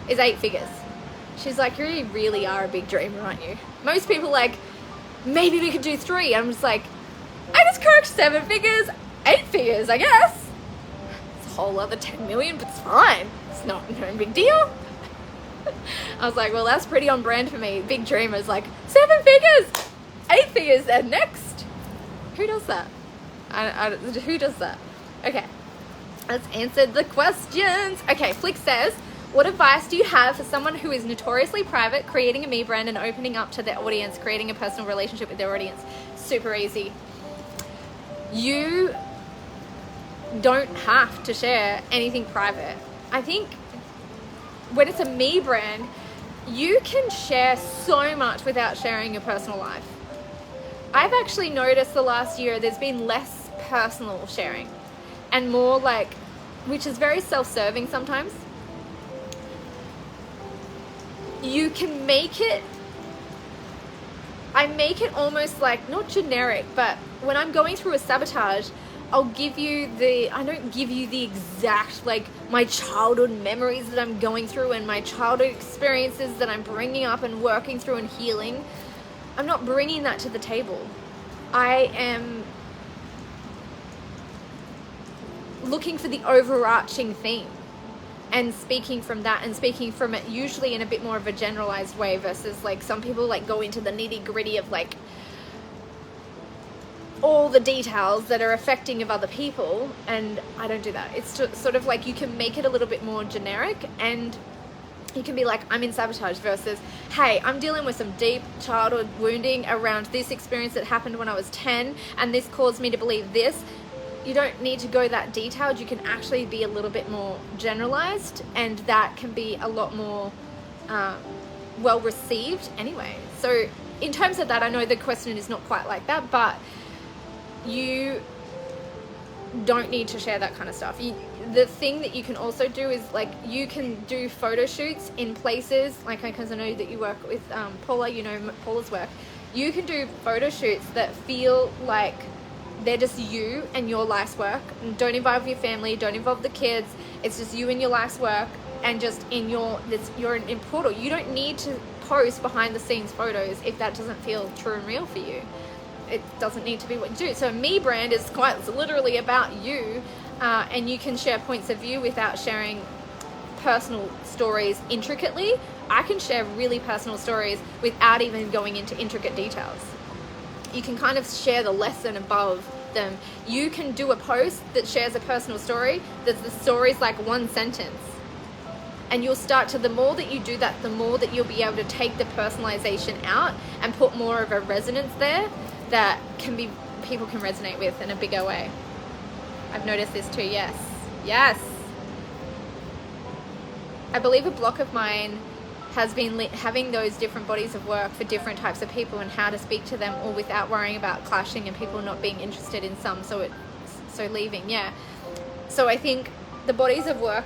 is 8 figures. She's like, you really are a big dreamer, aren't you? Most people are like, maybe we could do 3. I'm just like, I just cracked 7 figures, 8 figures, I guess. It's a whole other 10 million, but it's fine. It's no big deal. I was like, well, that's pretty on brand for me. Big dreamers, like 7 figures, 8 figures, and next. Who does that? Who does that? Okay, let's answer the questions. Okay, Flick says, what advice do you have for someone who is notoriously private, creating a MeBrand and opening up to their audience, creating a personal relationship with their audience? Super easy. You don't have to share anything private. I think when it's a me brand, you can share so much without sharing your personal life. I've actually noticed the last year there's been less personal sharing and more like, which is very self-serving sometimes. You can make it, I make it almost like, not generic, but when I'm going through a sabotage, I don't give you the exact, like, my childhood memories that I'm going through and my childhood experiences that I'm bringing up and working through and healing. I'm not bringing that to the table. I am looking for the overarching theme and speaking from that, and speaking from it usually in a bit more of a generalized way versus like some people like go into the nitty gritty of like all the details that are affecting of other people, and I don't do that. It's sort of like you can make it a little bit more generic, and you can be like, I'm in sabotage, versus, hey, I'm dealing with some deep childhood wounding around this experience that happened when I was 10, and this caused me to believe this. You don't need to go that detailed. You can actually be a little bit more generalized, and that can be a lot more well received anyway. So in terms of that, I know the question is not quite like that, but you don't need to share that kind of stuff. The thing that you can also do is like you can do photo shoots in places like, because I know that you work with Paula, you know Paula's work. You can do photo shoots that feel like they're just you and your life's work. Don't involve your family, don't involve the kids. It's just you and your life's work, and just in you're in portal. You don't need to post behind the scenes photos if that doesn't feel true and real for you. It doesn't need to be what you do. So MeBrand is it's literally about you, and you can share points of view without sharing personal stories intricately. I can share really personal stories without even going into intricate details. You can kind of share the lesson above them. You can do a post that shares a personal story, that the story's like one sentence. And you'll start to, the more that you do that, the more that you'll be able to take the personalization out and put more of a resonance there that people can resonate with in a bigger way. I've noticed this too, yes. Yes. I believe a block of mine has been having those different bodies of work for different types of people and how to speak to them, all without worrying about clashing and people not being interested in some, so leaving, yeah. So I think the bodies of work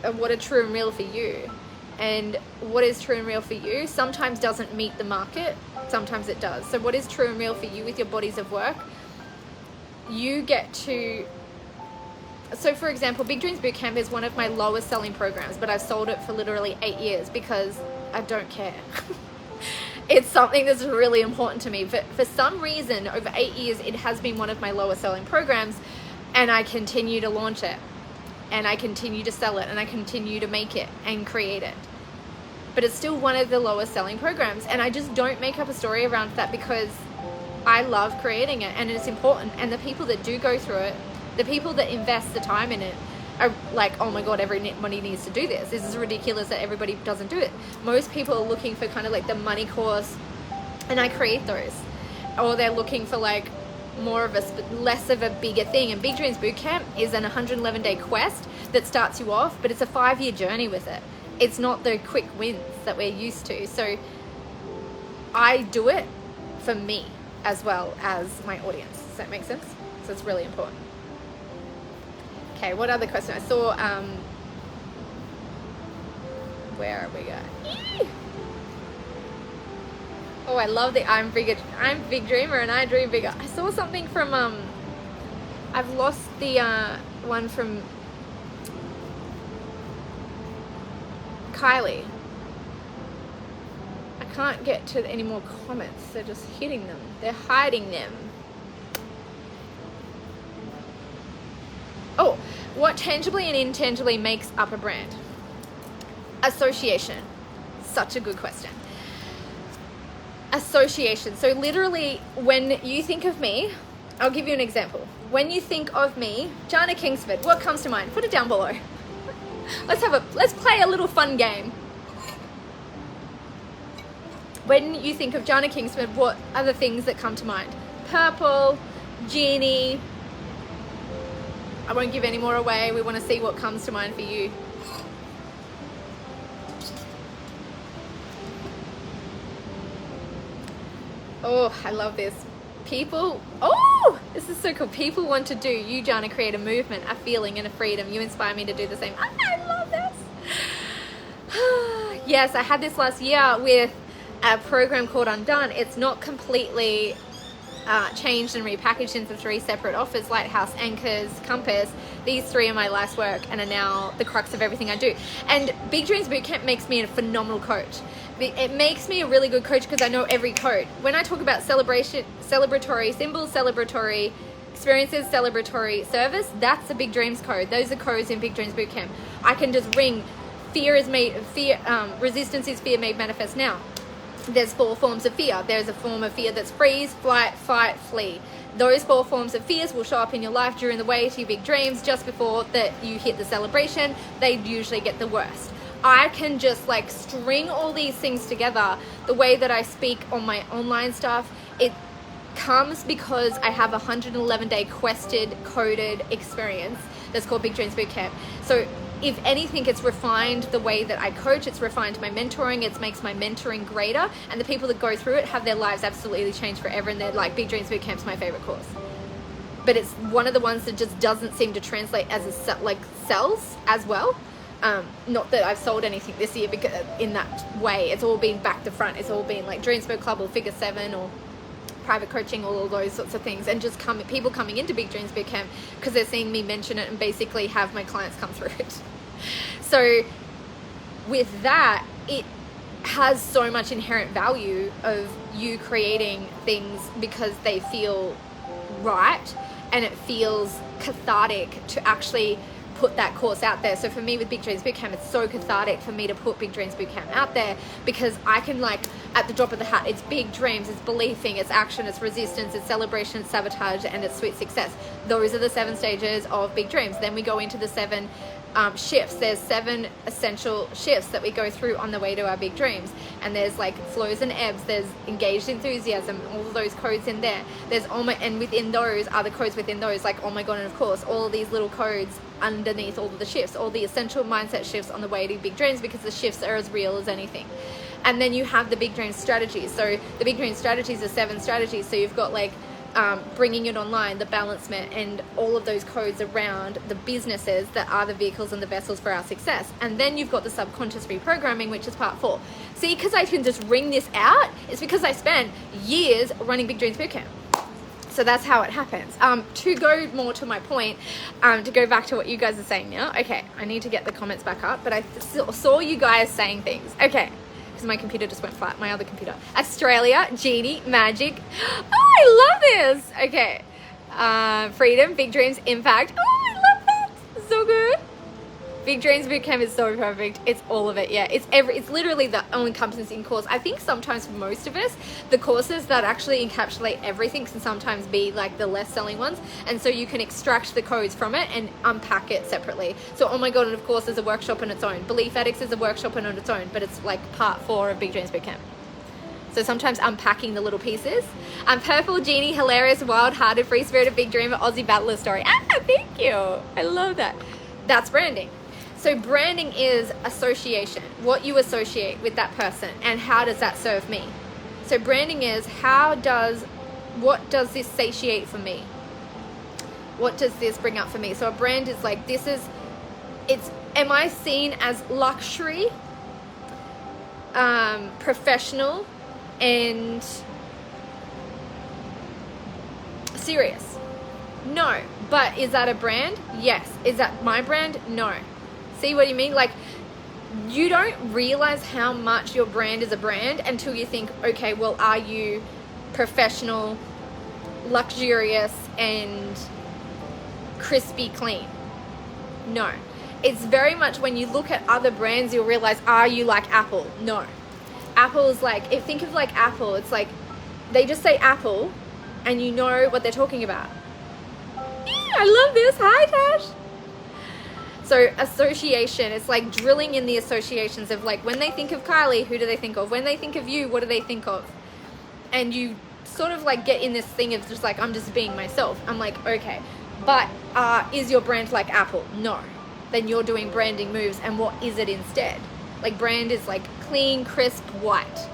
are what are true and real for you, and what is true and real for you sometimes doesn't meet the market, sometimes it does. So what is true and real for you with your bodies of work, you get to. So for example, Big Dreams Bootcamp is one of my lowest selling programs, but I've sold it for literally 8 years because I don't care. It's something that's really important to me. But for some reason, over 8 years, it has been one of my lowest selling programs, and I continue to launch it, and I continue to sell it, and I continue to make it and create it. But it's still one of the lowest selling programs, and I just don't make up a story around that because I love creating it, and it's important. And the people that do go through it, the people that invest the time in it, are like, oh my God, everybody needs to do this. This is ridiculous that everybody doesn't do it. Most people are looking for kind of like the money course, and I create those. Or they're looking for like more of less of a bigger thing. And Big Dreams Bootcamp is an 111-day quest that starts you off, but it's a 5-year journey with it. It's not the quick wins that we're used to. So I do it for me as well as my audience. Does that make sense? So it's really important. Okay, what other question? I saw, where are we going? Oh, I love the I'm big dreamer and I dream bigger. I saw something from, I've lost the one from Kylie. I can't get to any more comments. They're just hitting them. They're hiding them. Oh, what tangibly and intangibly makes up a brand? Association. Such a good question. Association. So literally, when you think of me, I'll give you an example. When you think of me, Jana Kingsford, what comes to mind? Put it down below. Let's play a little fun game. When you think of Jana Kingsford, what are the things that come to mind? Purple, genie, I won't give any more away. We want to see what comes to mind for you. Oh, I love this. People, oh, this is so cool. People want to do. You, Jana, create a movement, a feeling, and a freedom. You inspire me to do the same. I love this. Yes, I had this last year with a program called Undone. It's not completely changed and repackaged into 3 separate offers: Lighthouse, Anchors, Compass. These 3 are my life's work and are now the crux of everything I do. And Big Dreams Bootcamp makes me a phenomenal coach. It makes me a really good coach because I know every code. When I talk about celebration, celebratory symbols, celebratory experiences, celebratory service, that's the Big Dreams code. Those are codes in Big Dreams Bootcamp. I can just ring resistance is fear made manifest now. There's 4 forms of fear. There's a form of fear that's freeze, flight, fight, flee. Those 4 forms of fears will show up in your life during the way to your big dreams. Just before that you hit the celebration, they usually get the worst. I can just like string all these things together. The way that I speak on my online stuff, it comes because I have a 111-day quested, coded experience that's called Big Dreams Bootcamp. So if anything, it's refined the way that I coach, it's refined my mentoring, it makes my mentoring greater, and the people that go through it have their lives absolutely changed forever, and they're like, Big Dreams Bootcamp's my favorite course. But it's one of the ones that just doesn't seem to translate as sells as well. Not that I've sold anything this year because in that way. It's all been back to front. It's all been like Dreams Boot Club or Figure 7 or private coaching, all of those sorts of things, and just people coming into Big Dreams Bootcamp because they're seeing me mention it and basically have my clients come through it. So with that, it has so much inherent value of you creating things because they feel right, and it feels cathartic to actually put that course out there. So for me with Big Dreams Bootcamp, it's so cathartic for me to put Big Dreams Bootcamp out there because I can, like, at the drop of the hat, it's big dreams, it's believing, it's action, it's resistance, it's celebration, it's sabotage, and it's sweet success. Those are the 7 stages of big dreams. Then we go into the 7 shifts. There's 7 essential shifts that we go through on the way to our big dreams, and there's like flows and ebbs, there's engaged enthusiasm, all of those codes in there. There's and within those are the codes within those, like oh my god, and of course all of these little codes underneath all of the shifts, all the essential mindset shifts on the way to big dreams, because the shifts are as real as anything. And then you have the big dream strategies. So the big dream strategies are 7 strategies. So you've got like bringing it online, the balancement, and all of those codes around the businesses that are the vehicles and the vessels for our success. And then you've got the subconscious reprogramming, which is part 4. See, because I can just ring this out, it's because I spent years running Big Dreams Bootcamp. So that's how it happens. To go more to my point, to go back to what you guys are saying now. Okay, I need to get the comments back up, but I saw you guys saying things. Okay, because my computer just went flat, my other computer. Australia, Genie, Magic. Oh, I love this. Okay, freedom, big dreams, impact. Oh, I love that. So good. Big Dreams Bootcamp is so perfect. It's all of it, yeah. It's literally the all-encompassing course. I think sometimes for most of us, the courses that actually encapsulate everything can sometimes be like the less selling ones. And so you can extract the codes from it and unpack it separately. So, oh my god, and of course there's a workshop on its own. Belief Ethics is a workshop on its own, but it's like part 4 of Big Dreams Bootcamp. So sometimes unpacking the little pieces. Purple, Genie, hilarious, wild-hearted, free-spirited, big dreamer, Aussie battler story. Thank you. I love that. That's branding. So branding is association, what you associate with that person, and how does that serve me? So branding is what does this satiate for me? What does this bring up for me? So a brand is like, am I seen as luxury, professional, and serious? No. But is that a brand? Yes. Is that my brand? No. See what you mean? Like, you don't realize how much your brand is a brand until you think, okay, well, are you professional, luxurious, and crispy clean? No. It's very much when you look at other brands, you'll realize, are you like Apple? No. Apple's like, think of like Apple, it's like, they just say Apple, and you know what they're talking about. Yeah, I love this. Hi, Tash. So association, it's like drilling in the associations of like, when they think of Kylie, who do they think of? When they think of you, what do they think of? And you sort of like get in this thing of just like, I'm just being myself. I'm like, okay, But is your brand like Apple? No. Then you're doing branding moves, and what is it instead? Like, brand is like clean, crisp, white.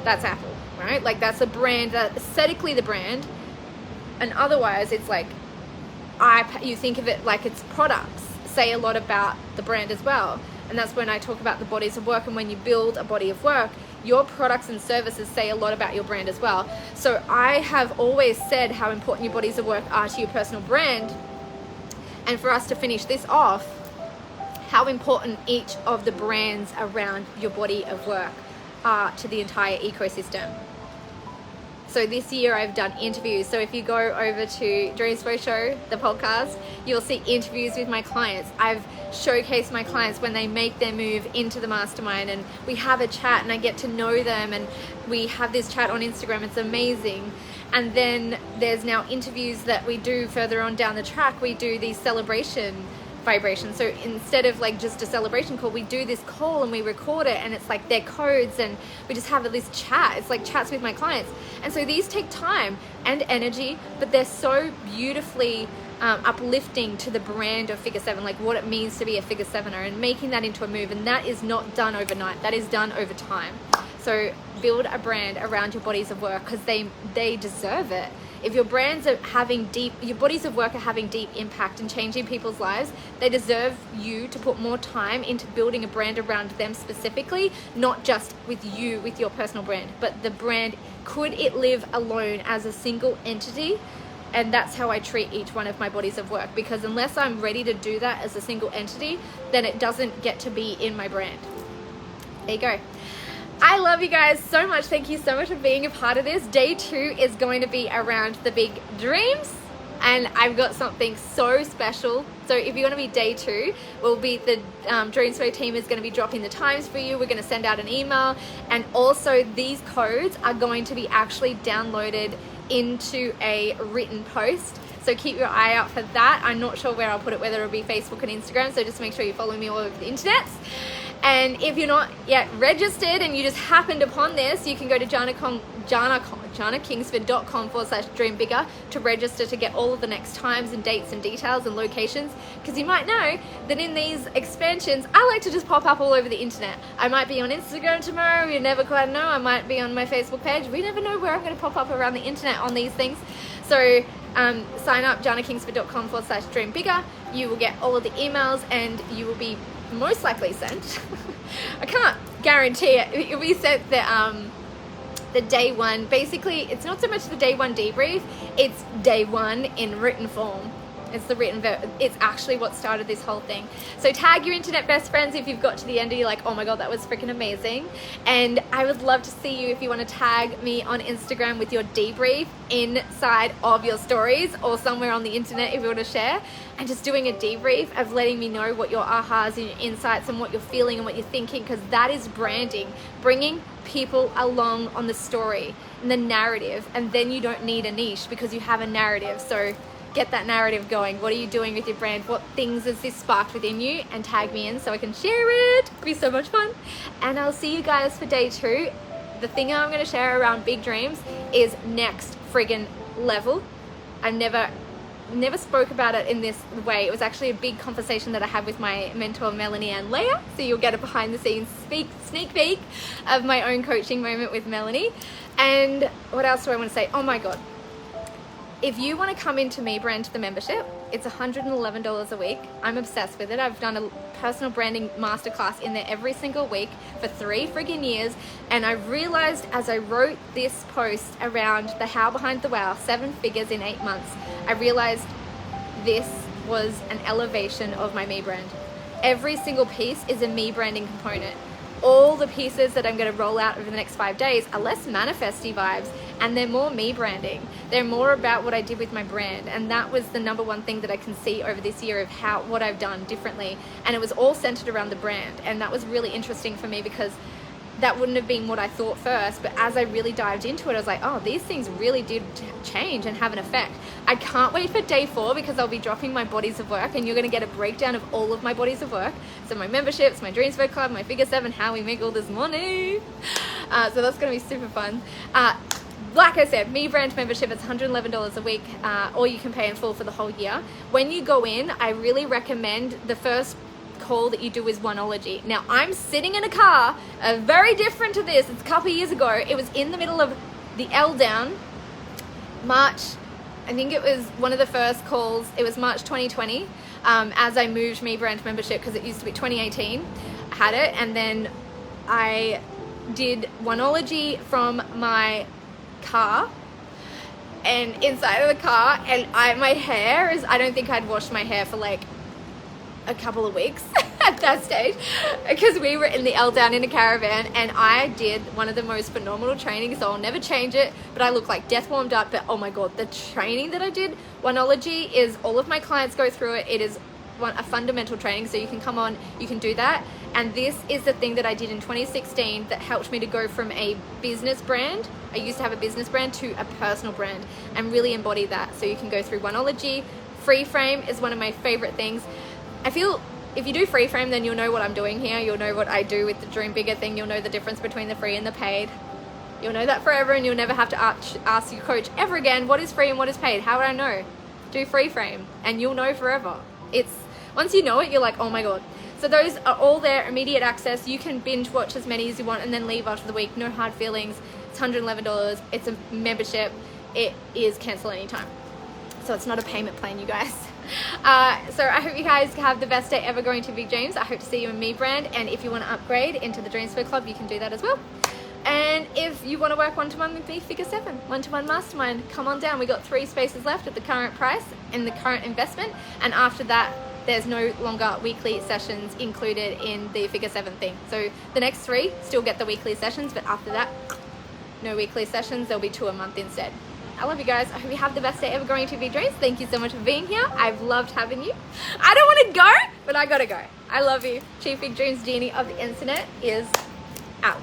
That's Apple, right? Like, that's a brand, that aesthetically the brand, and otherwise it's like, you think of it like its products say a lot about the brand as well. And that's when I talk about the bodies of work, and when you build a body of work, your products and services say a lot about your brand as well. So I have always said how important your bodies of work are to your personal brand. And for us to finish this off, how important each of the brands around your body of work are to the entire ecosystem. So this year I've done interviews. So if you go over to Dreams for Show, the podcast, you'll see interviews with my clients. I've showcased my clients when they make their move into the mastermind, and we have a chat and I get to know them, and we have this chat on Instagram. It's amazing. And then there's now interviews that we do further on down the track. We do these celebration vibration. So instead of like just a celebration call, we do this call and we record it, and it's like their codes, and we just have this chat. It's like chats with my clients. And so these take time and energy, but they're so beautifully uplifting to the brand of Figure 7, like what it means to be a Figure 7er, and making that into a move. And that is not done overnight, that is done over time. So build a brand around your bodies of work, because they deserve it. If your brands are your bodies of work are having deep impact and changing people's lives, they deserve you to put more time into building a brand around them specifically, not just with you, with your personal brand, but the brand. Could it live alone as a single entity? And that's how I treat each one of my bodies of work, because unless I'm ready to do that as a single entity, then it doesn't get to be in my brand. There you go. I love you guys so much. Thank you so much for being a part of this. Day 2 is going to be around the big dreams, and I've got something so special. So if you're going to be day 2, the Dreams Flow team is going to be dropping the times for you. We're going to send out an email, and also these codes are going to be actually downloaded into a written post. So keep your eye out for that. I'm not sure where I'll put it, whether it'll be Facebook and Instagram. So just make sure you follow me all over the internet. And if you're not yet registered and you just happened upon this, you can go to janakingsford.com/dreambigger to register to get all of the next times and dates and details and locations. Because you might know that in these expansions, I like to just pop up all over the internet. I might be on Instagram tomorrow, you never quite know. I might be on my Facebook page. We never know where I'm going to pop up around the internet on these things. So sign up, janakingsford.com/dreambigger. You will get all of the emails, and you will be most likely sent. I can't guarantee it. It'll be sent the day 1. Basically, it's not so much the day 1 debrief, it's day 1 in written form. It's the written it's actually what started this whole thing. So tag your internet best friends if you've got to the end and you're like, oh my god, that was freaking amazing. And I would love to see you if you want to tag me on Instagram with your debrief inside of your stories, or somewhere on the internet if you want to share, and just doing a debrief of letting me know what your ahas and your insights and what you're feeling and what you're thinking, because that is branding, bringing people along on the story and the narrative. And then you don't need a niche because you have a narrative. So get that narrative going. What are you doing with your brand? What things has this sparked within you? And tag me in so I can share it. It'll be so much fun. And I'll see you guys for day 2. The thing I'm going to share around big dreams is next friggin' level. I never spoke about it in this way. It was actually a big conversation that I had with my mentor Melanie and Leah. So you'll get a behind the scenes sneak peek of my own coaching moment with Melanie. And what else do I want to say? Oh my god. If you want to come into MeBrand, the membership, it's $111 a week. I'm obsessed with it. I've done a personal branding masterclass in there every single week for 3 friggin' years. And I realized as I wrote this post around the how behind the wow, 7 figures in 8 months, I realized this was an elevation of my MeBrand. Every single piece is a MeBranding component. All the pieces that I'm going to roll out over the next 5 days are less manifesty vibes, and they're more me branding. They're more about what I did with my brand, and that was the #1 thing that I can see over this year of what I've done differently. And it was all centered around the brand, and that was really interesting for me because that wouldn't have been what I thought first, but as I really dived into it, I was like, oh, these things really did change and have an effect. I can't wait for day 4 because I'll be dropping my bodies of work, and you're going to get a breakdown of all of my bodies of work. So my memberships, my Dreams Flow Club, my Figure 7, how we make all this money. So that's going to be super fun. like I said, MeBrand membership is $111 a week, or you can pay in full for the whole year. When you go in, I really recommend the first call that you do is Oneology. Now, I'm sitting in a car, very different to this. It's a couple of years ago. It was in the middle of the L down, March. I think it was one of the first calls. It was March 2020, as I moved MeBrand membership, because it used to be 2018. I had it, and then I did Oneology from my car, and inside of the car, and my hair is, I don't think I'd washed my hair for like a couple of weeks at that stage, because we were in the L down in a caravan, and I did one of the most phenomenal trainings, so I'll never change it. But I look like death warmed up. But oh my god, the training that I did, Oneology, is all of my clients go through it. It is a fundamental training, so you can come on, you can do that. And this is the thing that I did in 2016 that helped me to go from a business brand, I used to have a business brand, to a personal brand, and really embody that. So you can go through Oneology. Free frame is one of my favorite things. I feel if you do free frame, then you'll know what I'm doing here. You'll know what I do with the Dream Bigger thing. You'll know the difference between the free and the paid. You'll know that forever, and you'll never have to ask your coach ever again, what is free and what is paid? How would I know? Do free frame, and you'll know forever. It's, once you know it, you're like, oh my god. So those are all there, immediate access. You can binge watch as many as you want and then leave after the week. No hard feelings. It's $111. It's a membership. It is cancel anytime. So it's not a payment plan, you guys. So I hope you guys have the best day ever going to Big Dreams. I hope to see you in MeBrand, and if you want to upgrade into the Dreamsper Club, you can do that as well. And if you want to work one-to-one with me, Figure 7, one-to-one mastermind, come on down. We got 3 spaces left at the current price in the current investment, and after that there's no longer weekly sessions included in the Figure 7 thing. So the next 3 still get the weekly sessions, but after that, no weekly sessions. There'll be 2 a month instead. I love you guys. I hope you have the best day ever going to Big Dreams. Thank you so much for being here. I've loved having you. I don't want to go, but I gotta go. I love you. Chief Big Dreams Genie of the internet is out.